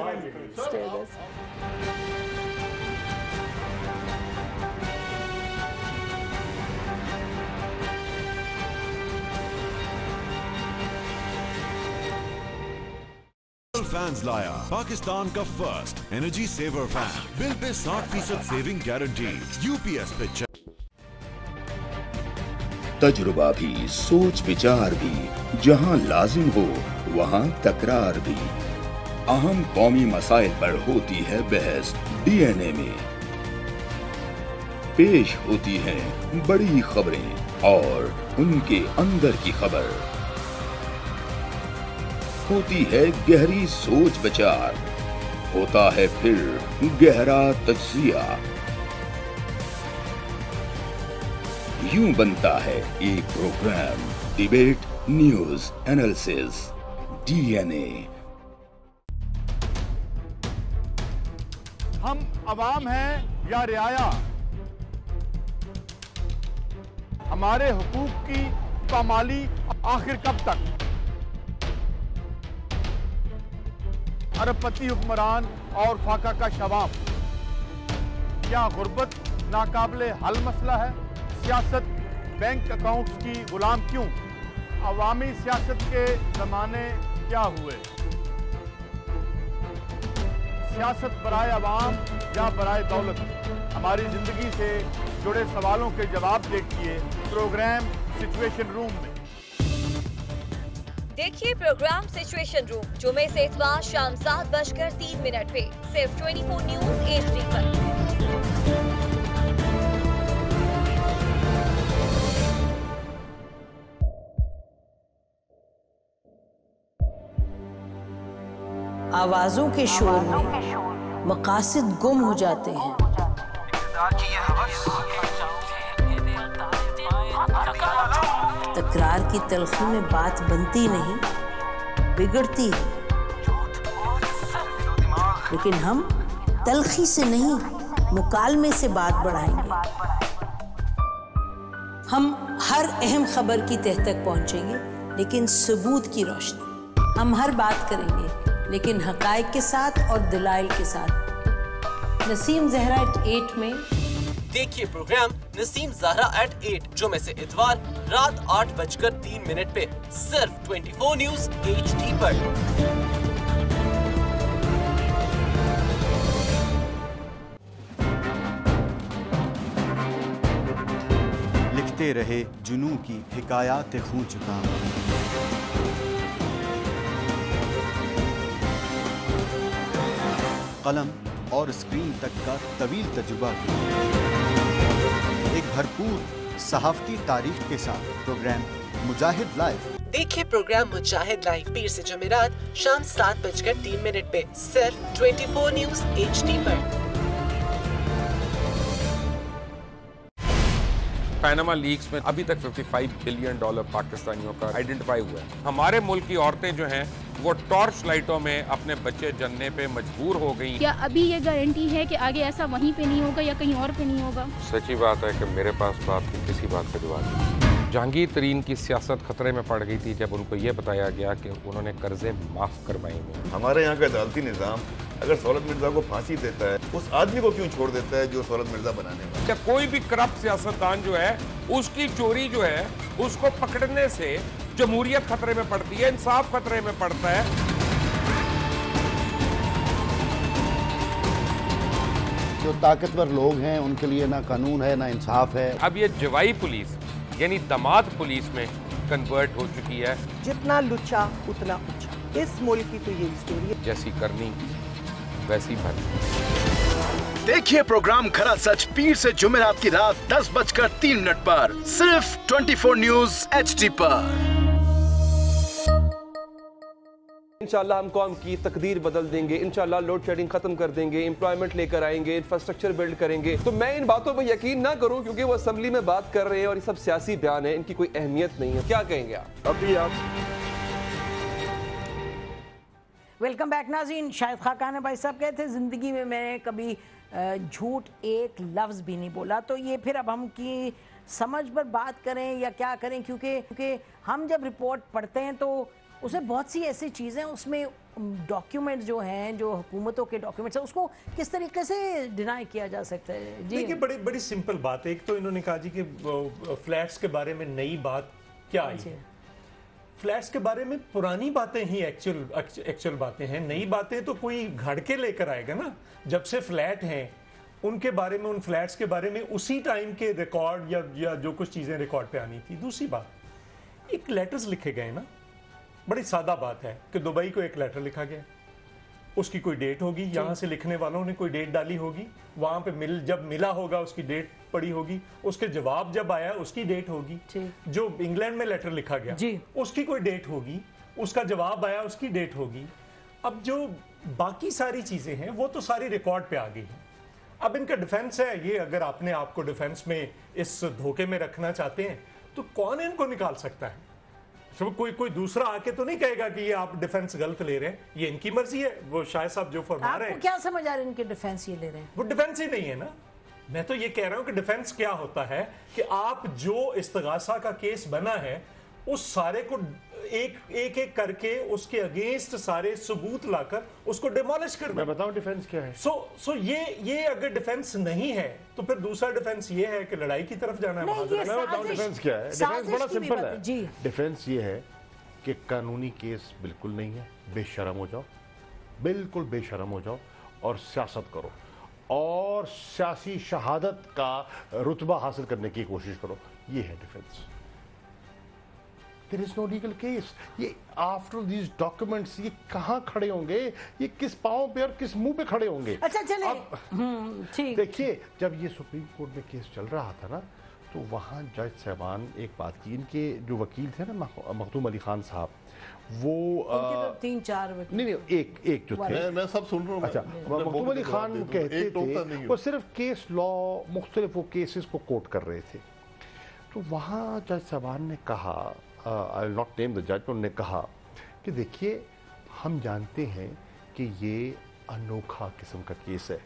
फैंस लाया पाकिस्तान का first energy saver fan, bill पे 60% सेविंग गारंटी, यूपीएस पे। तजुर्बा भी, सोच विचार भी, जहां लाजिम हो वहां तकरार भी। अहम कौमी मसाइल पर होती है बहस डीएनए में। पेश होती हैं बड़ी खबरें और उनके अंदर की खबर। होती है गहरी सोच विचार, होता है फिर गहरा तज्जिया। यूं बनता है एक program, debate, news, analysis, DNA. हम अवाम हैं या रियाया, हमारे हुकूक की पामाली आखिर कब तक? अरबपति हुक्मरान और फाका का शवाब, क्या गुर्बत नाकाबिले हल मसला है? सियासत बैंक अकाउंट्स की गुलाम क्यों? अवामी सियासत के जमाने क्या हुए? सियासत बराए अवाम या बराए दौलत? हमारी जिंदगी से जुड़े सवालों के जवाब देखिए प्रोग्राम सिचुएशन रूम में। देखिए प्रोग्राम सिचुएशन रूम जुमे से इतवार शाम 7:03 पे सिर्फ 24 न्यूज HD पर। आवाजों के शोर में मकासद गुम हो जाते हैं। तकरार की तलखी में बात बनती नहीं, बिगड़ती है, लेकिन हम तलखी से नहीं, मुकालमे से बात बढ़ाएंगे। हम हर अहम खबर की तह तक पहुंचेंगे, लेकिन सबूत की रोशनी। हम हर बात करेंगे, लेकिन हकायक के साथ और दलाइल के साथ। नसीम जहरा @8 में देखिए प्रोग्राम नसीम ज़हरा @8 जुमे से इतवार रात 8:03 पे सिर्फ 24 न्यूज़ HD पर। लिखते रहे जुनू की हिकायात खूं चुका, कलम और स्क्रीन तक का तवील तजुर्बा किया। एक भरपूर सहाफती तारीख के साथ प्रोग्राम मुजाहिद लाइव। देखिए प्रोग्राम मुजाहिद लाइव पीर से जुमेरात शाम 7:03 पे सिर्फ 24 न्यूज़ HD पर। पैनामा लीक्स में अभी तक $55 बिलियन पाकिस्तानियों का आइडेंटिफाई हुआ है। हमारे मुल्क की औरतें जो हैं वो टॉर्च लाइटों में अपने बच्चे जनने पे मजबूर हो गई। क्या अभी ये गारंटी है कि आगे ऐसा वहीं पे नहीं होगा या कहीं और पे नहीं होगा? सच्ची बात है कि मेरे पास तो आपकी किसी बात का जवाब नहीं। जहांगीर तरीन की सियासत खतरे में पड़ गई थी जब उनको ये बताया गया कि उन्होंने कर्जे माफ करवाएंगे। हमारे यहाँ का अदालती निज़ाम अगर सौलत मिर्जा को फांसी देता है, उस आदमी को क्यों छोड़ देता है जो सौलत मिर्जा बनाने वाला? क्या कोई भी करप्ट सियासतदान जो है उसकी चोरी जो है उसको पकड़ने से जमहूरियत खतरे में पड़ती है, इंसाफ खतरे में पड़ता है। जो ताकतवर लोग हैं उनके लिए ना कानून है ना इंसाफ है। अब ये जवाई पुलिस यानी दामाद पुलिस में कन्वर्ट हो चुकी है। जितना लुच्चा उतना ऊंचा, इस मुल्क की तो ये स्टोरी है। जैसी करनी वैसी भरनी। देखिए प्रोग्राम खरा सच पीर से जुमेरात की रात 10:03 पर सिर्फ 24 न्यूज़ HD पर। इंशाल्लाह हम कौम की तकदीर बदल देंगे, इंशाल्लाह लोड शेडिंग खत्म कर देंगे, एम्प्लॉयमेंट लेकर आएंगे, इंफ्रास्ट्रक्चर बिल्ड करेंगे। तो मैं इन बातों पर यकीन ना करूं क्योंकि वो असेंबली में बात कर रहे हैं और ये सब सियासी बयान है, इनकी कोई अहमियत नहीं है। क्या कहेंगे आप? अभी आप वेलकम बैक नाज़रीन। शाहिद खाकान भाई साहब कहते हैं ज़िंदगी में मैंने कभी झूठ एक लफ्ज़ भी नहीं बोला। तो ये फिर अब हम की समझ पर बात करें या क्या करें, क्योंकि हम जब रिपोर्ट पढ़ते हैं तो उसमें बहुत सी ऐसी चीज़ें, उसमें डॉक्यूमेंट जो हैं, जो हुकूमतों के डॉक्यूमेंट्स हैं, उसको किस तरीके से डिनाई किया जा सकता है? जी देखिए, बड़ी सिंपल बात है। एक तो इन्होंने कहा जी कि फ्लैट्स के बारे में नई बात क्या आई है। फ्लैट्स के बारे में पुरानी बातें ही एक्चुअल बातें हैं। नई बातें तो कोई घड़ के लेकर आएगा ना। जब से फ्लैट हैं उनके बारे में, उन फ्लैट्स के बारे में उसी टाइम के रिकॉर्ड या जो कुछ चीज़ें रिकॉर्ड पे आनी थी। दूसरी बात, एक लेटर्स लिखे गए ना, बड़ी सादा बात है कि दुबई को एक लेटर लिखा गया, उसकी कोई डेट होगी, यहाँ से लिखने वालों ने कोई डेट डाली होगी, वहाँ पे जब मिला होगा उसकी डेट पड़ी होगी, उसके जवाब जब आया उसकी डेट होगी, जो इंग्लैंड में लेटर लिखा गया उसकी कोई डेट होगी, उसका जवाब आया उसकी डेट होगी। अब जो बाकी सारी चीज़ें हैं वो तो सारी रिकॉर्ड पे आ गई हैं। अब इनका डिफेंस है ये, अगर आपने आपको डिफेंस में इस धोखे में रखना चाहते हैं तो कौन इनको निकाल सकता है? तो कोई दूसरा आके तो नहीं कहेगा कि ये आप डिफेंस गलत ले रहे हैं, ये इनकी मर्जी है। वो शायद साहब जो फरमा रहे हैं, क्या समझ आ रहा है इनके डिफेंस ये ले रहे हैं? वो डिफेंस ही नहीं है ना। मैं तो ये कह रहा हूं कि डिफेंस क्या होता है कि आप जो इस्तिगासा का केस बना है उस सारे को एक करके उसके अगेंस्ट सारे सबूत लाकर उसको डिमोलिश करना। मैं बताऊं डिफेंस क्या है? सो ये अगर डिफेंस नहीं है तो फिर दूसरा डिफेंस ये है कि लड़ाई की तरफ जाना है। मैं बताऊं डिफेंस क्या है? डिफेंस बड़ा सिंपल है। डिफेंस ये है कि कानूनी केस बिल्कुल नहीं है, बेशरम हो जाओ, बिल्कुल बेशरम हो जाओ और सियासत करो और सियासी शहादत का रुतबा हासिल करने की कोशिश करो। ये है defence. There is no legal case. ये आफ्टर these documents ये कहाँ खड़े होंगे, ये किस पाँव पे और किस मुंह पे खड़े होंगे? अच्छा चले। ठीक। देखिए, जब ये सुप्रीम कोर्ट में केस चल रहा था ना, तो वहाँ जज साहबान एक बात की, इनके जो वकील थे ना मखदूम अली खान साहब, वो तो 3-4 नहीं एक जो थे, मैं सब सुन रहा हूँ। अच्छा, मखदूम अली खान कहते थे वो सिर्फ केस लॉ मुख्तलिफ वो केसेस को कोट कर रहे थे। तो वहाँ जज साहबान ने कहा, I will not name the जज, उन्होंने कहा कि देखिए हम जानते हैं कि ये अनोखा किस्म का केस है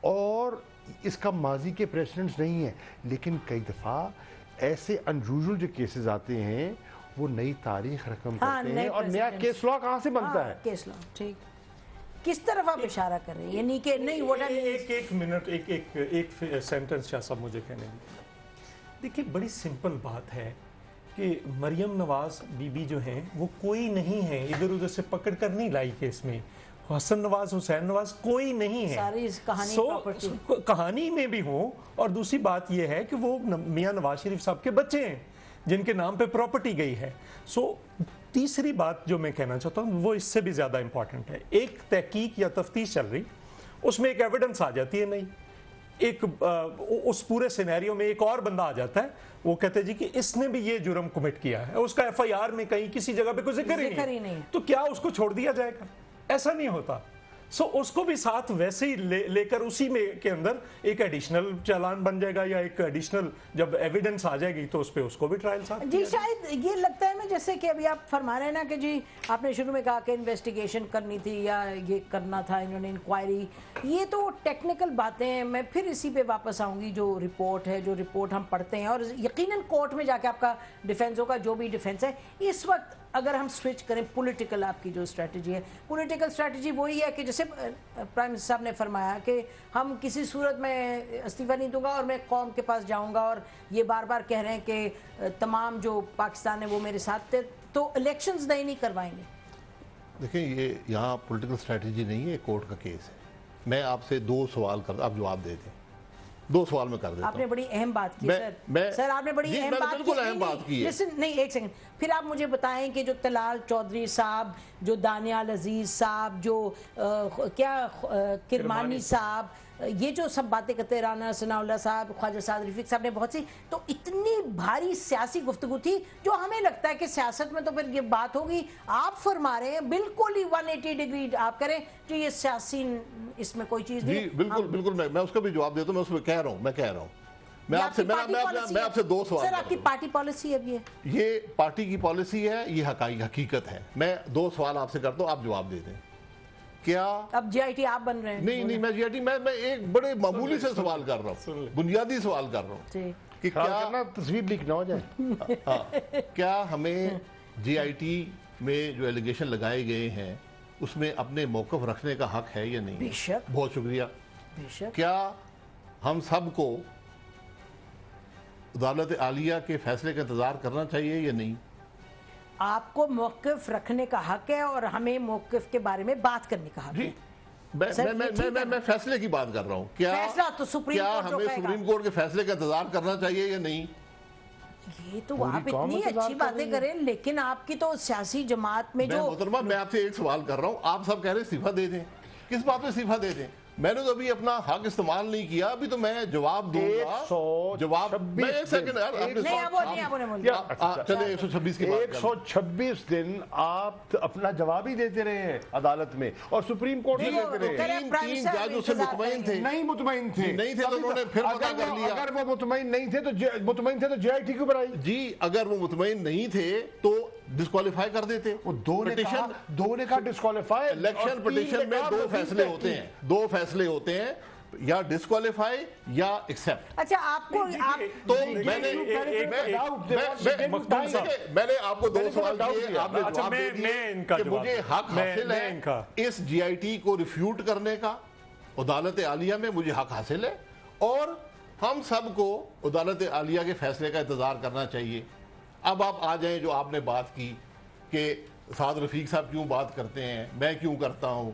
और इसका माजी के प्रेसिडेंट्स नहीं है, लेकिन कई दफ़ा ऐसे अनयूजुअल जो केसेस आते हैं वो नई तारीख रकम करते हैं और नया केस लॉ कहाँ से बनता है? केस लॉ, ठीक। किस तरफ आप इशारा कर रहे हैं? यानी कि नहीं वो एक मिनट एक सेंटेंस शाह साहब मुझे कहने दीजिए। देखिए बड़ी सिंपल बात है कि मरियम नवाज बीबी जो हैं वो कोई नहीं है, इधर उधर से पकड़ कर नहीं लाई केस में। हसन नवाज, हुसैन नवाज कोई नहीं है। सारी इस कहानी कहानी में भी हो। और दूसरी बात यह है कि वो मियां नवाज शरीफ साहब के बच्चे हैं जिनके नाम पे प्रॉपर्टी गई है। तीसरी बात जो मैं कहना चाहता हूँ वो इससे भी ज्यादा इंपॉर्टेंट है। एक तहकीक या तफ्तीश चल रही, उसमें एक एविडेंस आ जाती है, नहीं एक उस पूरे सिनेरियो में एक और बंदा आ जाता है, वो कहते हैं जी कि इसने भी ये जुर्म कमिट किया है, उसका एफआईआर में कहीं किसी जगह पे कोई जिक्र ही नहीं, तो क्या उसको छोड़ दिया जाएगा? ऐसा नहीं होता। उसको भी साथ वैसे ही लेकर उसी में के अंदर एक एडिशनल चालान बन जाएगा या एक एडिशनल जब एविडेंस आ जाएगी तो उस पे उसको भी ट्रायल साथ जी। शायद ये लगता है ना जैसे कि अभी आप फरमा रहे हैं ना कि जी आपने शुरू में कहा कि इन्वेस्टिगेशन करनी थी या ये करना था, इन्होंने इंक्वायरी, ये तो टेक्निकल बातें हैं। मैं फिर इसी पे वापस आऊँगी। जो रिपोर्ट है, जो रिपोर्ट हम पढ़ते हैं और यकीनन कोर्ट में जाके आपका डिफेंस होगा, जो भी डिफेंस है। इस वक्त अगर हम स्विच करें पॉलिटिकल, आपकी जो स्ट्रेटजी है, पॉलिटिकल स्ट्रेटजी वही है कि जैसे प्राइम मिनिस्टर साहब ने फरमाया कि हम किसी सूरत में इस्तीफा नहीं दूंगा और मैं कौम के पास जाऊंगा, और ये बार बार कह रहे हैं कि तमाम जो पाकिस्तान है वो मेरे साथ थे, तो इलेक्शंस नहीं करवाएंगे। देखिए ये यहाँ पॉलिटिकल स्ट्रेटजी नहीं है, कोर्ट का केस है। मैं आपसे 2 सवाल कर, आप जवाब दे दें। 2 सवाल में कर देता हूं। आपने बड़ी अहम बात की सर आपने बड़ी अहम बात की। लिसन, नहीं एक सेकंड, फिर आप मुझे बताएं कि जो तलाल चौधरी साहब, जो दानियाल अजीज साहब, जो किरमानी साहब, ये जो सब बातें करते हैं, राना सनाउल्लाह साहब, ख्वाजा साद रफीक साहब ने बहुत सी, तो इतनी भारी सियासी गुफ्तगू थी जो हमें लगता है कि सियासत में तो फिर ये बात होगी। आप फरमा रहे हैं बिल्कुल ही 180 डिग्री आप करें कि ये सियासी, इसमें कोई चीज नहीं। बिल्कुल बिल्कुल, मैं उसका भी जवाब देता हूं। मैं उसमें कह रहा हूं, मैं आपसे 2 सवाल। सर आपकी पार्टी पॉलिसी है ये पार्टी की पॉलिसी है, ये हकीकत है। मैं 2 सवाल आपसे करता हूं, आप जवाब दे दें। क्या अब जीआईटी आप बन रहे हैं? नहीं, मैं जीआईटी मैं एक बड़े मामूली से सवाल कर रहा हूँ, बुनियादी सवाल कर रहा हूँ कि क्या तस्वीर लीक ना हो जाए। क्या हमें जीआईटी में जो एलिगेशन लगाए गए हैं उसमें अपने मौक़िफ़ रखने का हक है या नहीं? बेशक। बहुत शुक्रिया। बेशक। क्या हम सबको अदालत आलिया के फैसले का इंतजार करना चाहिए या नहीं? आपको मौक़िफ़ रखने का हक है और हमें मौक़िफ़ के बारे में बात करने का हक है। मैं फैसले की बात कर रहा हूँ। क्या फैसला तो सुप्रीम कोर्ट हमें सुप्रीम कोर्ट के फैसले का इंतजार करना चाहिए या नहीं? ये तो आप इतनी अच्छी बातें करें, लेकिन आपकी तो सियासी जमात में जो मोहतरमा, मैं आपसे एक सवाल कर रहा हूँ, आप सब कह रहे इस्तीफा दे दें। किस बात पे इस्तीफा दे दें? मैंने तो अभी अपना हक इस्तेमाल नहीं किया, अभी तो मैं जवाब दूंगा। जवाब मैं 1 सेकंड यार, चलिए 126 की बात 126 दिन आप अपना जवाब ही देते रहे हैं अदालत में और सुप्रीम कोर्ट में देते रहे। 3 जज उससे मुतमईन थे। नहीं मुतमईन थे, नहीं थे तो उन्होंने फिर पता कर लिया। अगर वो मुतमईन नहीं थे तो जीआईटी क्यों बनाई? जी अगर वो मुतमईन नहीं थे तो डिस्क्वालीफाई कर देते। वो दो ने कहा डिस्क्वालीफाई। इलेक्शन पिटीशन में 2 फैसले होते हैं, 2 फैसले होते हैं, या डिस्क्वालीफाई या एक्सेप्ट। अच्छा आपको तो मैंने आपको 2 सवाल किए, आपने जवाब दे दिए कि मुझे हक हासिल है इस जीआईटी को रिफ्यूट करने का। अदालत आलिया में मुझे हक हासिल है और हम सबको अदालत आलिया के फैसले का इंतजार करना चाहिए। अब आप आ जाएं जो आपने बात की कि साद रफीक साहब क्यों बात करते हैं, मैं क्यों करता हूं,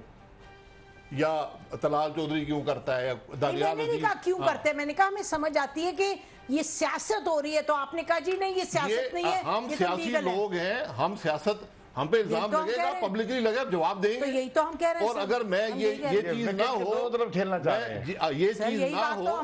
या तलाल चौधरी क्यों करता है, मैंने नहीं कहा क्यों करते हैं, मैंने कहा हमें समझ आती है कि ये सियासत हो रही है, तो आपने कहा जी नहीं ये सियासत नहीं है, हम सियासी लोग हैं, हम सियासत, हम पे इल्जाम लगेगा, पब्लिकली लगेगा, जवाब देंगे। तो यही तो हम कह रहे हैं। और अगर मैं ये चीज ना हो, खेलना चाह रहे हैं, ये चीज ना हो,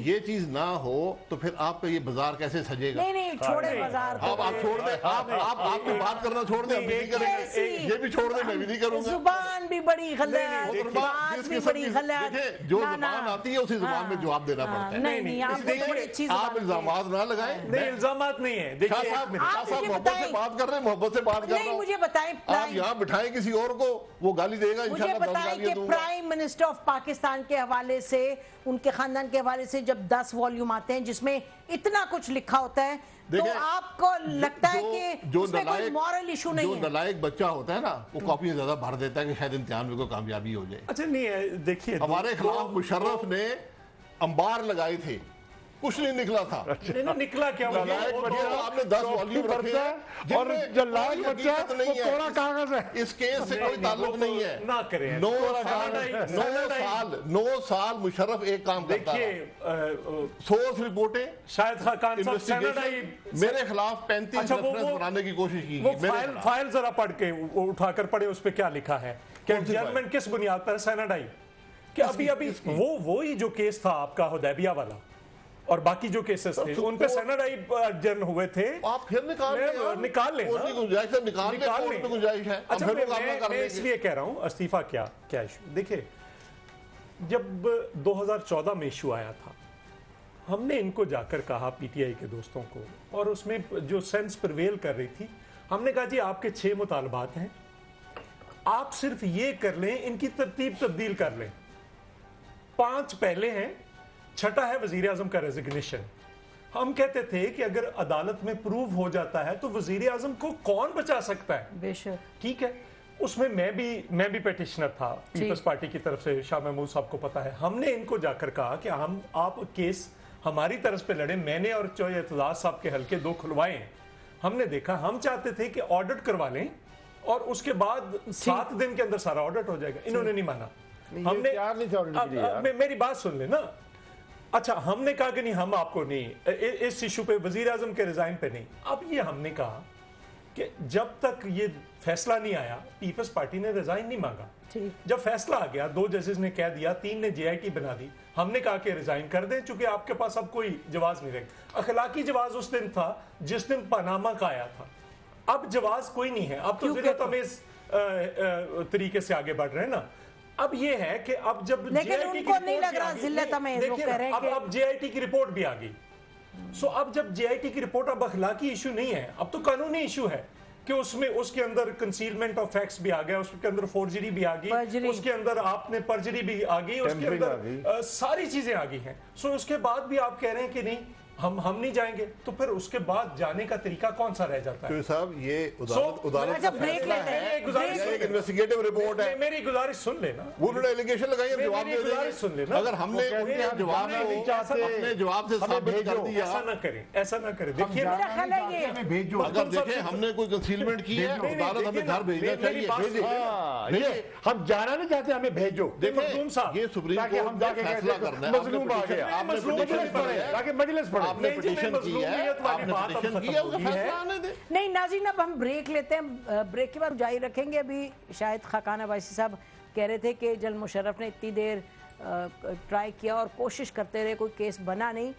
ये चीज ना हो तो फिर आपका ये बाजार कैसे सजेगा? नहीं छोड़े बाजार। आप छोड़ दे, आप भी बात करना छोड़ दे, हम भी नहीं करेंगे। ये भी छोड़ दे, मैं भी नहीं करूंगा। जुबान भी बड़ी गलत, बात भी बड़ी गलत। जो जुबान आती है उसी जुबान में जवाब देना पड़ता है। नहीं आप इल्जाम ना लगाएं। नहीं इल्जाम नहीं है। शाह साहब मोहब्बत से बात कर रहे हैं, मोहब्बत से बात कर रहा हूँ। मुझे बताएं, आप यहाँ बिठाएं किसी और को, वो गाली देगा मुझे बताएं कि प्राइम मिनिस्टर ऑफ पाकिस्तान के हवाले से, उनके खानदान के हवाले से जब 10 वॉल्यूम आते हैं जिसमें इतना कुछ लिखा होता है, तो आपको लगता है कि उसमें कोई मॉरल इशू नहीं है? जो नलायक बच्चा होता है ना, वो कॉपी ज्यादा भर देता है कि शायद इम्तिहान में कोई कामयाबी हो जाए। अच्छा नहीं है, देखिए हमारे खिलाफ मुशर्रफ ने अंबार लगाए थे, कुछ नहीं निकला था। नहीं निकला क्या? आपने 10 वॉल्यूम रखे हैं और जो लायक बच्चा वो कोरा कागज है, इस केस से कोई ताल्लुक नहीं है। ना करें 9 साल मुशर्रफ एक काम करता है। सोर्स रिपोर्टें शायद खान साहब मेरे खिलाफ 35 रेफरेंस बनाने की कोशिश की। फाइल जरा पढ़ के उठाकर पढ़े, उस पे क्या लिखा है, क्या जजमेंट किस बुनियाद पर सैनाडाई, कि अभी वो ही जो केस था आपका हुदैबिया वाला और बाकी जो केसेस थे उन पे सैनाडाई जन हुए थे। आप फिर निकाल लें, गुंजाइश है। अच्छा मैं इसलिए कह रहा हूं इस्तीफा क्या इशू। देखिए जब 2014 में इशू आया था, हमने इनको जाकर कहा पीटीआई के दोस्तों को, और उसमें जो सेंस प्रिवेल कर रही थी, हमने कहा जी आपके 6 मुतालबात हैं, आप सिर्फ ये कर लें, इनकी तरतीब तब्दील कर लें। 5 पहले हैं, छठा है वजीर आजम का रेजिग्नेशन। हम कहते थे कि अगर अदालत में प्रूव हो जाता है तो वजीर आजम को कौन बचा सकता है। बेशक ठीक है, उसमें मैं भी पेटिशनर था पीपल्स पार्टी की तरफ से, शाह महमूद साहब को पता है। हमने इनको जाकर कहा कि आप केस हमारी तरफ पे लड़े। मैंने और चौधरी एतजाज साहब के हल्के 2 खुलवाए हैं। हमने देखा, हम चाहते थे कि ऑडिट करवा लें और उसके बाद 7 दिन के अंदर सारा ऑडिट हो जाएगा। इन्होंने नहीं माना। हमने मेरी बात सुन ले ना। अच्छा, हमने कहा कि नहीं, हम आपको नहीं, इस इशू पे वजीर आजम के रिजाइन पे नहीं। अब ये हमने कहा कि जब तक ये फैसला नहीं आया, पीपल्स पार्टी ने रिजाइन नहीं मांगा। जब फैसला आ गया, 2 जजेस ने कह दिया, 3 ने जेआईटी बना दी, हमने कहा कि रिजाइन कर दें चूंकि आपके पास अब कोई जवाब नहीं रहेगा। अखलाकी जवाब उस दिन था जिस दिन पनामा का आया था। अब जवाब कोई नहीं है। अब तो जिल्लत अमेज़ तरीके से आगे बढ़ रहे हैं ना। अब ये है कि अब जब जेआईटी की नहीं लग रहा जिल्लत अमेज़, वो कह रहे हैं कि अब जेआईटी की रिपोर्ट भी आ गई। सो अब जब जेआईटी की रिपोर्ट, अब अखलाकी इशू नहीं है, अब तो कानूनी इशू है कि उसमें उसके अंदर कंसीलमेंट ऑफ फैक्ट्स भी आ गया, उसके अंदर फोर्जरी भी आ गई, उसके अंदर आपने पर्जरी भी आ गई, उसके अंदर सारी चीजें आ गई हैं। सो उसके बाद भी आप कह रहे हैं कि नहीं हम नहीं जाएंगे, तो फिर उसके बाद जाने का तरीका कौन सा रह जाता है? साहब ये अदालत का फैसला है, एक इन्वेस्टिगेटिव रिपोर्ट है। मेरी गुजारिश सुन लेना। वो उन्होंने एलिगेशन लगाई, हम जवाब दे देंगे। सुन लेना, अगर हमने उनके जवाब अपने जवाब से साबित कर दिया, ऐसा ना करें। देखिए अगर देखें हमने कोई कंसीलमेंट की है, अदालत हमें घर भेजना चाहिए। हम जाना नहीं चाहते, हमें भेजो। देखिए ये सुप्रीम कोर्ट का फैसला करना है। मजलूम आ गया, आपने मजलिस पढ़े, आपने पिटीशन की है, आपने पिटीशन की है, उसका फैसला आने दे। नहीं नाज़रीन, अब हम ब्रेक लेते हैं, ब्रेक के बाद जारी रखेंगे। अभी शायद खाकान अब्बासी साहब कह रहे थे कि जनरल मुशर्रफ ने इतनी देर ट्राई किया और कोशिश करते रहे, कोई केस बना नहीं।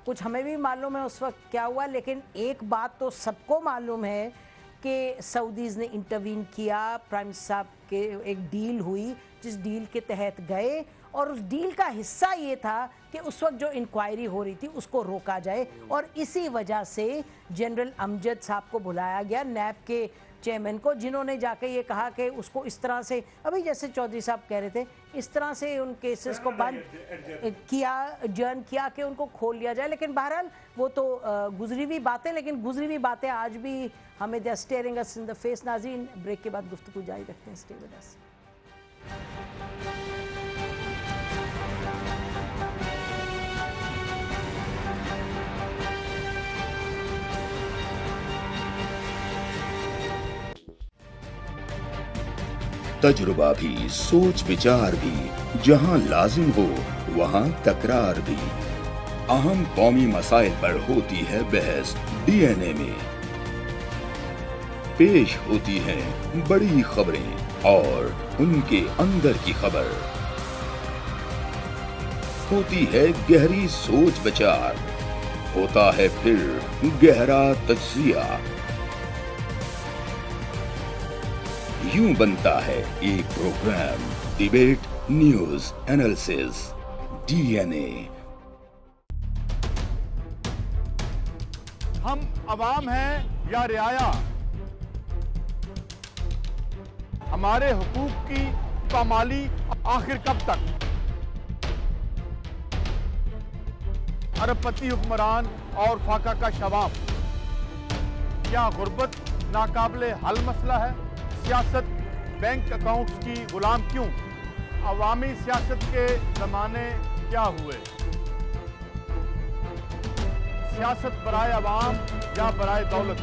कुछ हमें भी मालूम है उस वक्त क्या हुआ, लेकिन एक बात तो सबको मालूम है कि सऊदीज़ ने इंटरवीन किया। प्राइम मिनिस्टर साहब के एक डील हुई, जिस डील के तहत गए, और उस डील का हिस्सा ये था कि उस वक्त जो इंक्वायरी हो रही थी उसको रोका जाए, और इसी वजह से जनरल अमजद साहब को बुलाया गया, नैब के चेयरमैन को, जिन्होंने जाके ये कहा कि उसको इस तरह से, अभी जैसे चौधरी साहब कह रहे थे, इस तरह से उन केसेस को बंद किया, एडजर्न किया कि उनको खोल लिया जाए। लेकिन बहरहाल वो तो गुजरी हुई बातें, लेकिन गुजरी हुई बातें आज भी हमें they are staring us in the face. नाज़रीन, ब्रेक के बाद गुफ्तगू जारी रखते हैं, स्टे विद अस। तजुर्बा भी, सोच विचार भी, जहां लाजिम हो वहां तकरार भी। अहम कौमी मसाइल पर होती है बहस डीएनए में। पेश होती हैं बड़ी खबरें और उनके अंदर की खबर। होती है गहरी सोच विचार, होता है फिर गहरा तज्जिया। यूं बनता है एक program, debate news analysis DNA. हम अवाम हैं या रियाया, हमारे हुकूक की पामाली आखिर कब तक? अरबपति हुक्मरान और फाका का शवाब, क्या गुर्बत नाकाबिले हल मसला है? सियासत बैंक अकाउंट्स की गुलाम क्यों? अवामी सियासत के जमाने क्या हुए? सियासत बराए अवाम या बराए दौलत?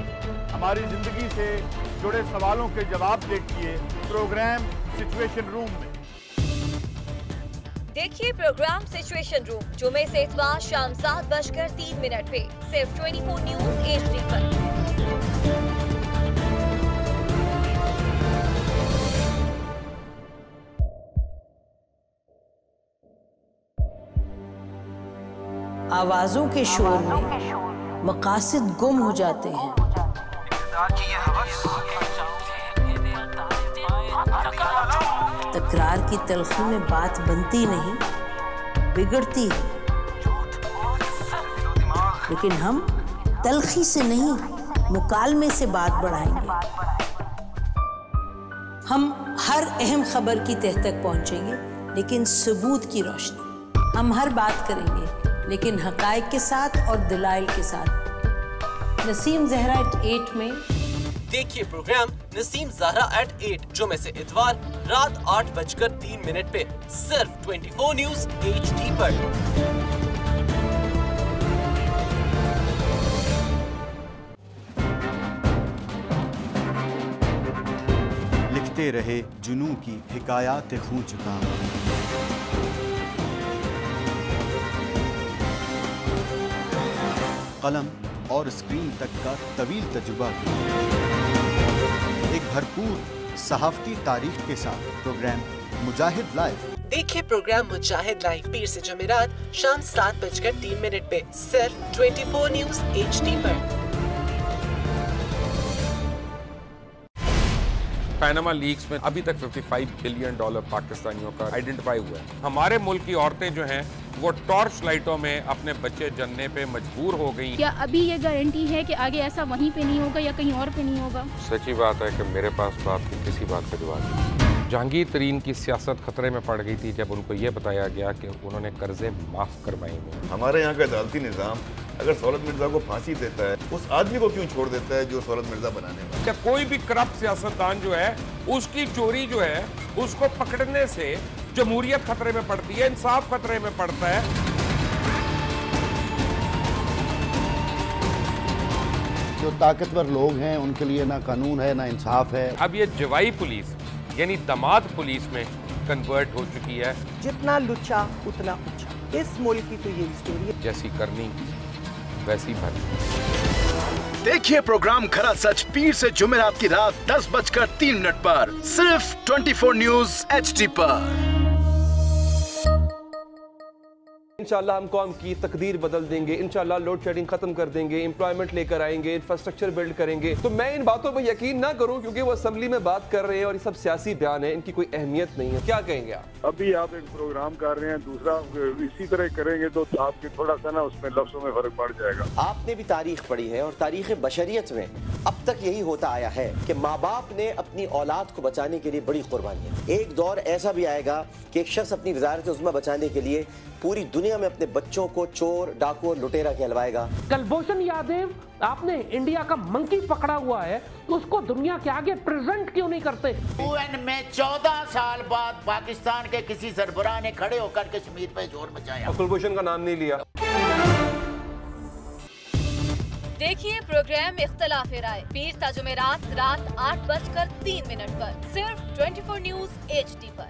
हमारी जिंदगी से जुड़े सवालों के जवाब देखिए प्रोग्राम सिचुएशन रूम में। देखिए प्रोग्राम सिचुएशन रूम जुमे से इतवार शाम 7:03 पे सिर्फ 24 न्यूज HD पर। आवाजों के शोर में मकासद गुम हो जाते हैं। तकरार की तलखी में बात बनती नहीं, बिगड़ती है। लेकिन हम तलखी से नहीं, मुकालमे से बात बढ़ाएंगे। हम हर अहम खबर की तह तक पहुंचेंगे, लेकिन सबूत की रोशनी। हम हर बात करेंगे, लेकिन हकायक के साथ और दलाइल के साथ। नसीम जहरा @8 में देखिए प्रोग्राम नसीम ज़हरा @8 जुमे से इतवार रात 8:03 पे सिर्फ 24 न्यूज HD पर। लिखते रहे जुनू की हिकायात खूं चुका, कलम और स्क्रीन तक का तवील तजुर्बा किया। एक भरपूर सहाफती तारीख के साथ प्रोग्राम मुजाहिद लाइव। देखिए प्रोग्राम मुजाहिद लाइव पीर से जुमेरात शाम 7:03 पे सिर्फ 24 न्यूज HD पर। पैनामा लीक्स में अभी तक $55 बिलियन पाकिस्तानियों का आइडेंटिफाई हुआ है। हमारे मुल्क की औरतें जो हैं वो टॉर्च लाइटों में अपने बच्चे जनने पे मजबूर हो गई। क्या अभी ये गारंटी है कि आगे ऐसा वहीं पे नहीं होगा या कहीं और पे नहीं होगा? सच्ची बात है कि मेरे पास बात की किसी बात का जवाब नहीं। जहांगीर तरीन की सियासत खतरे में पड़ गई थी जब उनको ये बताया गया कि उन्होंने कर्जे माफ करवाएंगे। हमारे यहाँ का अदालती निज़ाम अगर सौलत मिर्जा को फांसी देता है, उस आदमी को क्यों छोड़ देता है जो सौलत मिर्जा बनाने वाला? क्या कोई भी करप्ट सियासतदान जो है उसकी चोरी जो है उसको पकड़ने से जमहूरियत खतरे में पड़ती है, इंसाफ खतरे में पड़ता है। जो ताकतवर लोग हैं उनके लिए ना कानून है ना इंसाफ है। अब ये जवाई पुलिस यानी दामाद पुलिस में कन्वर्ट हो चुकी है। जितना लुच्चा उतना ऊंचा। इस मुल्क की तो ये स्टोरी है। जैसी करनी वैसी भरनी। देखिए प्रोग्राम खरा सच पीर से जुमेरात की रात 10:03 पर सिर्फ 24 न्यूज HD पर। इंशाल्लाह हम कौम की तकदीर बदल देंगे, इंशाल्लाह लोड शेडिंग खत्म कर देंगे, एम्प्लॉयमेंट लेकर आएंगे, इंफ्रास्ट्रक्चर बिल्ड करेंगे। तो मैं इन बातों पर यकीन ना करूं क्योंकि वो असेंबली में बात कर रहे हैं और ये सब सियासी बयान है, इनकी कोई अहमियत नहीं है। क्या कहेंगे आप? अभी आप एक प्रोग्राम कर रहे हैं, दूसरा इसी तरह करेंगे तो आपके थोड़ा सा ना उसमें लफ्जों में फर्क पड़ जाएगा। आपने भी तारीख पढ़ी है और तारीख बशरियत में अब तक यही होता आया है कि माँ बाप ने अपनी औलाद को बचाने के लिए बड़ी कुर्बानियां। एक दौर ऐसा भी आएगा कि एक शख्स अपनी वजारत उज़्मा बचाने के लिए पूरी दुनिया में अपने बच्चों को चोर, डाकू और लुटेरा कहलवाएगा। कुलभूषण यादव, आपने इंडिया का मंकी पकड़ा हुआ है, तो उसको दुनिया के आगे प्रेजेंट क्यों नहीं करते? UN में 14 साल बाद पाकिस्तान के किसी सरबराह ने खड़े होकर कश्मीर पे जोर मचाया। कुलभूषण का नाम नहीं लिया। देखिए प्रोग्राम इख्तलाफ राय पीर ता जुमेरात रात 8:03 पर सिर्फ 24 न्यूज HD पर।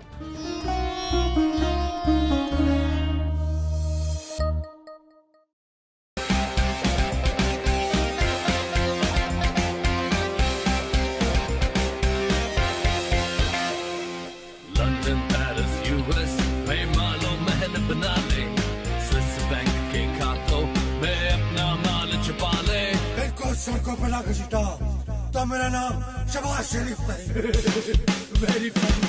सड़कों पर लाकर छिटा तो मेरा नाम शबाज शरीफ नहीं। Very funny.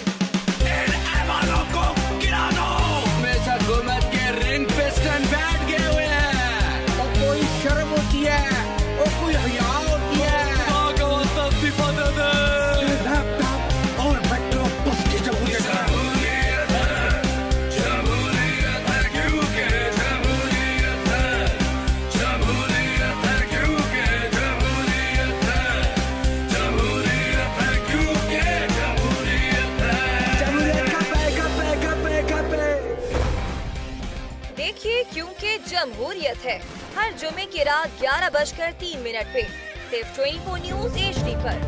इन ऐवानों को गिरा दो। हमेशा हुकूमत के रिंग पिस्टन बैठ गए हुए हैं। तो कोई शर्म होती है और कोई हया होती है। लैपटॉप और देखिए क्योंकि जमहूरियत है हर जुमे की रात 11:03 पे सिर्फ 24 न्यूज HD पर।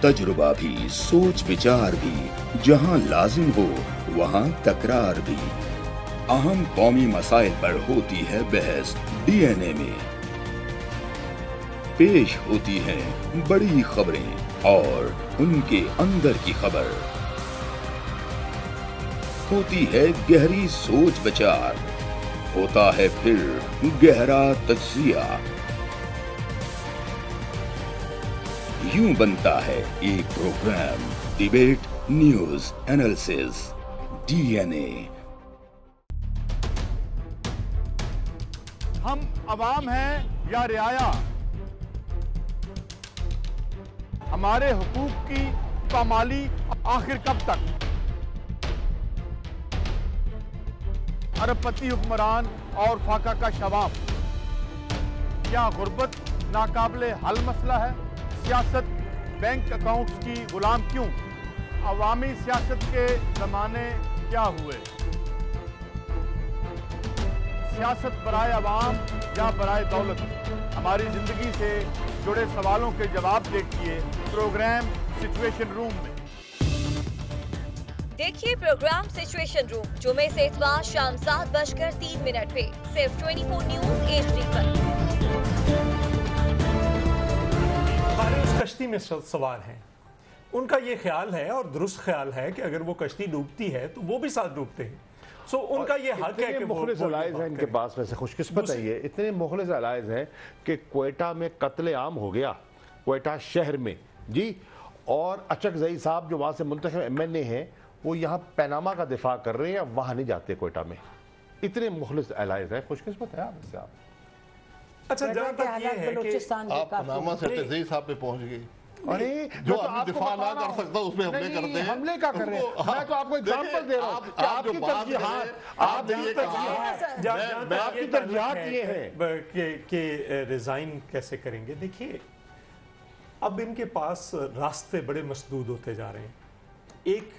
तजुर्बा भी, सोच विचार भी, जहां लाजिम हो वहां तकरार भी। अहम कौमी मसाइल पर होती है बहस DNA में। पेश होती हैं बड़ी खबरें और उनके अंदर की खबर। होती है गहरी सोच विचार, होता है फिर गहरा तज्जिया। यूं बनता है एक program debate news analysis DNA। हम अवाम हैं या रियाया, हमारे हुकूक की पामाली आखिर कब तक? अरबपति हुक्मरान और फाका का शवाब, क्या गुर्बत नाकाबिले हल मसला है? सियासत बैंक अकाउंट्स की गुलाम क्यों? अवामी सियासत के जमाने क्या हुए? सियासत बराए अवाम या बराए दौलत? हमारी जिंदगी से जुड़े सवालों के जवाब देखिए प्रोग्राम सिचुएशन रूम में। देखिए प्रोग्राम सिचुएशन रूम जुमे से इतवार शाम 7:03 पे सिर्फ 24 न्यूज HD पर। सारे उस कश्ती में सवार हैं, उनका ये ख्याल है और दुरुस्त ख्याल है कि अगर वो कश्ती डूबती है तो वो भी साथ डूबते हैं। सो उनका ये हक है कि मुखलिस अलाइज हैं इनके पास। वैसे खुशकिस्मत है ये, इतने मुखलिस अलाइज हैं कि क्वेटा में कत्ले आम हो गया, क्वेटा शहर में जी। और अचकजई साहब जो वहाँ से मुंतखब MNA हैं वो यहाँ पनामा का दिफा कर रहे हैं, वहाँ नहीं जाते क्वेटा में। इतने मुखलिस अलाइज हैं, खुशकिस्मत है आपसे आप। अच्छा जहाँ तक ये है कि आप पनामा से अचकजई साहब पे पहुँच गए। अरे जो आदमी दिफा ना कर सकता उसमें हमले करते हैं। हमले का कर रहे हैं। मैं तो आपको एग्जांपल दे रहा हूं। आपकी तरजीहात, आपकी तरजीहात ये है कि रिजाइन कैसे करेंगे। देखिए अब इनके पास रास्ते बड़े मसदूद होते जा रहे हैं। एक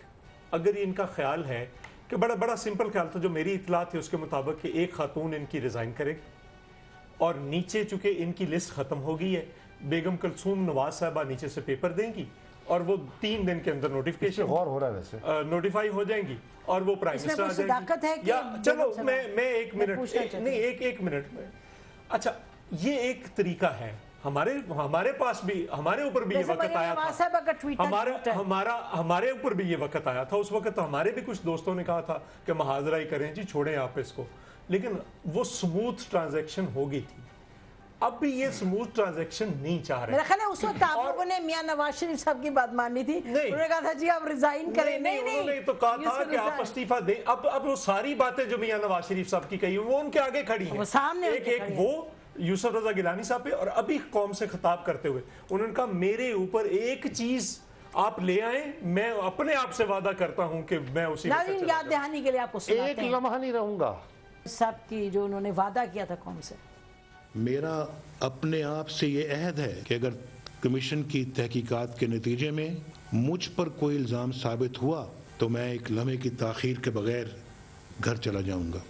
अगर इनका ख्याल है कि बड़ा सिंपल ख्याल था, जो मेरी इतला थी उसके मुताबिक कि एक खातून इनकी रिजाइन करेगी और नीचे चूंकि इनकी लिस्ट खत्म हो गई है, बेगम कलसूम नवाज साहबा नीचे से पेपर देंगी और वो 3 दिन के अंदर नोटिफिकेशन गौर हो रहा है वैसे नोटिफाई हो जाएंगी और वो प्राइम मिनिस्टर आ जाएंगी। या चलो मैं एक मिनट में अच्छा ये एक तरीका है। हमारे पास भी हमारे ऊपर भी ये वक्त आया था, हमारे ऊपर भी ये वक्त आया था। उस वक्त हमारे भी कुछ दोस्तों ने कहा था कि मुहाजरा ही करें जी, छोड़ें आप इसको, लेकिन वो स्मूथ ट्रांजैक्शन हो गई थी। अब भी ये स्मूथ ट्रांजैक्शन नहीं चाह रहे। मेरा ख्याल है उस वक्त आप लोगों ने मियां नवाज शरीफ साहब की बात माननी थी। उन्होंने कहा था जी आप रिजाइन करें। नहीं उन्होंने तो कहा था कि आप इस्तीफा दें। अब वो सारी बातें जो मियां नवाज शरीफ साहब की कही वो उनके आगे खड़ी हैं। सामने एक वो यूसुफ रजा गिलानी साहब पे, और अभी कौम से खिताब करते हुए उन्होंने कहा मेरे ऊपर एक चीज आप ले आए, मैं अपने आप से वादा करता हूं कि मैं उसी याद दहानी के लिए आपको एक लम्हा नहीं रहूंगा सब की जो उन्होंने वादा किया था कौम से। मेरा अपने आप से ये अहद है कि अगर कमीशन की तहकीकात के नतीजे में मुझ पर कोई इल्ज़ाम साबित हुआ तो मैं एक लम्हे की ताखीर के बगैर घर चला जाऊंगा।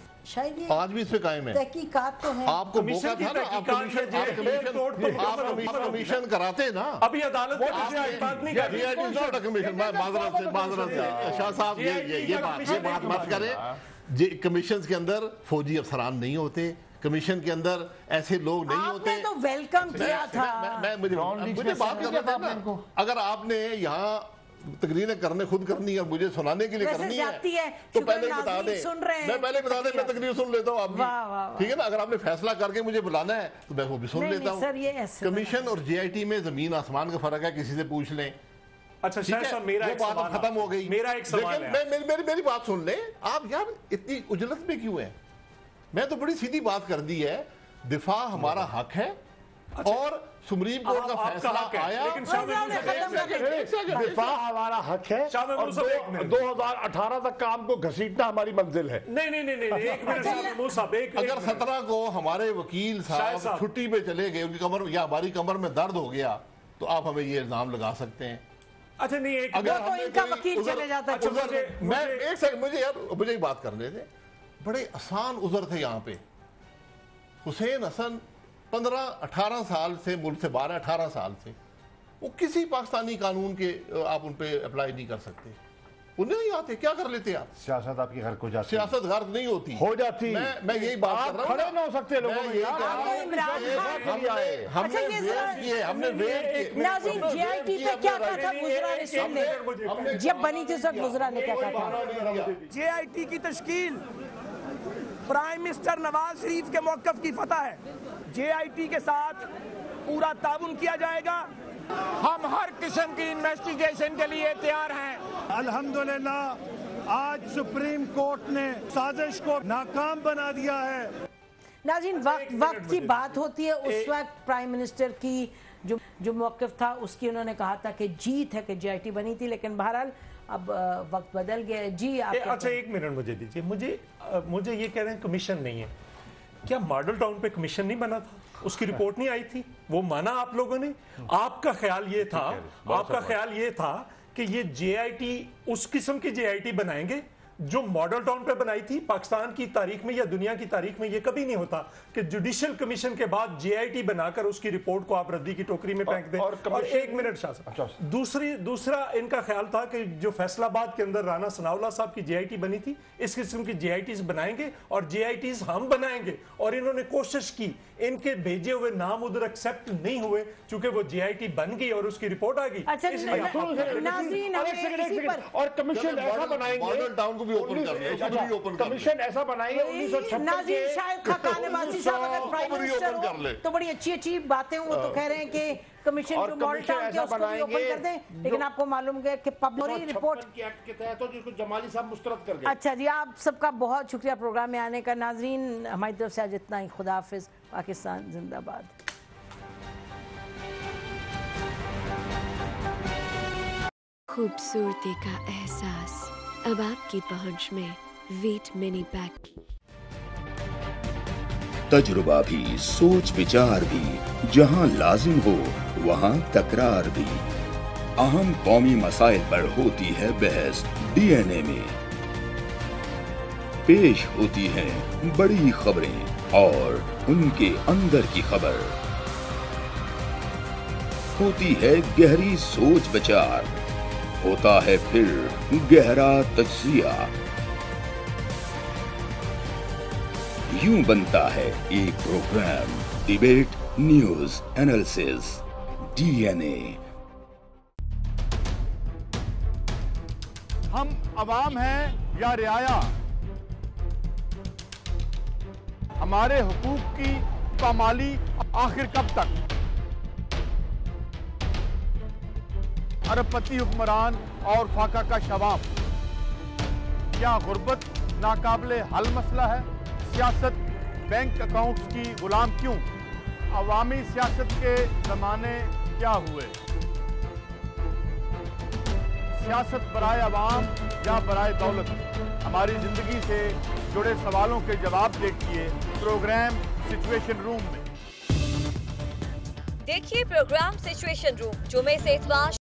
आज भी इसमें कायम है। तहकीकात तो है। आपको मौका था ना, आप कमीशन कराते ना। अभी अदालत शाह साहब ये बात मत करें। कमीशन के अंदर फौजी अफसरान नहीं होते, कमीशन के अंदर ऐसे लोग नहीं होते। आपने तो वेलकम किया था। मुझे बात करना था ना। अगर आपने यहाँ तकरीरें करने खुद करनी है और मुझे सुनाने के लिए करनी है तो पहले बता दें। मैं पहले बता दें, मैं तकरीर सुन लेता हूँ आपकी, ठीक है ना। अगर आपने फैसला करके मुझे बुलाना है तो मैं वो भी सुन लेता हूँ। कमीशन और JIT में जमीन आसमान का फर्क है, किसी से पूछ लें। अच्छा शायद मेरा एक बात खत्म हो गई। मेरा एक सवाल है, मेरी बात सुन लें आप। यार इतनी उजलत में क्यों है? मैं तो बड़ी सीधी बात कर दी है। दिफा हमारा हक है और सुप्रीम कोर्ट का फैसला आया, लेकिन दिफा हमारा हक है और 2018 तक काम को घसीटना हमारी मंजिल है। नहीं एक मिनट। अगर 17 को हमारे वकील साहब छुट्टी पे चले गए, उनकी कमर या हमारी कमर में दर्द हो गया, तो आप हमें ये इल्जाम लगा सकते हैं अच्छा नहीं, एक अगर तो इनका वकील चले जाता है। मैं एक सेकंड, मुझे एक बात करने थे। बड़े आसान उज़र थे यहाँ पे। हुसैन हसन 15-18 साल से मुल्क से 12-18 साल से, वो किसी पाकिस्तानी कानून के आप उन पे अप्लाई नहीं कर सकते। उन्हें नहीं आते, क्या कर लेते आप? सियासत आपकी गर्क हो जाती, सियासत गर्क नहीं होती, हो जाती। मैं यही बात कर रहा हूँ। खड़े ना हो सकते लोगों में, हमने नाज़रीन JIT पे क्या कहा था मुजरा ने, सुन ले जब बनी थी सब मुजरा ने क्या कहा था। JIT की तश्कील प्राइम मिनिस्टर नवाज शरीफ के मौक़िफ़ की फतह है। JIT के साथ पूरा ताउन किया जाएगा। हम हर किस्म की इन्वेस्टिगेशन के लिए तैयार हैं। अल्हम्दुलिल्लाह आज सुप्रीम कोर्ट ने साजिश को नाकाम बना दिया है। नाज़रीन वक्त की बात होती है, उस वक्त प्राइम मिनिस्टर की जो मौक़िफ़ था उसकी उन्होंने कहा था कि जीत है कि JIT बनी थी, लेकिन बहरहाल अब वक्त बदल गया है। जी आप अच्छा एक मिनट मुझे दीजिए, मुझे ये कह रहे हैं कमीशन नहीं है, क्या मॉडल टाउन पे कमीशन नहीं बना था? उसकी रिपोर्ट नहीं आई थी, वो माना आप लोगों ने। आपका ख्याल ये था कि ये JIT उस किस्म की JIT बनाएंगे जो मॉडल टाउन पे बनाई थी। पाकिस्तान की तारीख में या दुनिया की तारीख में ये कभी नहीं होता कि जुडिशियल कमीशन के बाद JIT बनाकर उसकी रिपोर्ट को आप रद्दी की टोकरी में फेंक दें। और एक मिनट शाह साहब, दूसरा इनका ख्याल था कि जो फैसलाबाद के अंदर राना सनाउल्लाह साहब की JIT बनी थी, इस किस्म की JITs बनाएंगे और JITs हम बनाएंगे। और इन्होंने कोशिश की, इनके भेजे हुए नाम उधर एक्सेप्ट नहीं हुए, चूंकि वो JIT बन गई और उसकी रिपोर्ट आ गई। और कमीशन ऐसा बनाएंगे, मॉडल टाउन को भी ओपन कर ले, कमीशन ऐसा बनाएंगे 1956 शायद खाकान नवाज़ी साहब अगर प्राइम मिनिस्टर हो तो बड़ी अच्छी बातें हो, तो कह रहे हैं कि कमीशन जो मॉडल टाउन के उसको भी ओपन कर दें, लेकिन आपको मालूम है कि पब्लिक रिपोर्ट के तहत तो जिसको जमाली साहब मुस्तरद कर गए। अच्छा जी, आप सबका बहुत शुक्रिया प्रोग्राम में आने का। नाज़रीन हमारी तरफ से आज इतना ही। खुदा हाफिज़। पाकिस्तान जिंदाबाद। खूबसूरती का एहसास अब आपकी पहुंच में वीट मिनी पैक। तजुर्बा भी, सोच विचार भी, जहां लाजिम हो वहां तकरार भी। अहम कौमी मसाइल पर होती है बहस DNA में। पेश होती हैं बड़ी खबरें और उनके अंदर की खबर। होती है गहरी सोच विचार, होता है फिर गहरा तज्जिया। यूं बनता है एक program, debate news analysis DNA। हम अवाम हैं या रियाया, हमारे हुकूक की पामाली आखिर कब तक? अरबपति हुक्मरान और फाका का शवाब, क्या गुर्बत नाकाबिले हल मसला है? सियासत बैंक अकाउंट्स की गुलाम क्यों? अवामी सियासत के जमाने क्या हुए? सियासत बराए अवाम या बराए दौलत? हमारी जिंदगी से जुड़े सवालों के जवाब देखिए प्रोग्राम सिचुएशन रूम में। देखिए प्रोग्राम सिचुएशन रूम जुमे से इतवार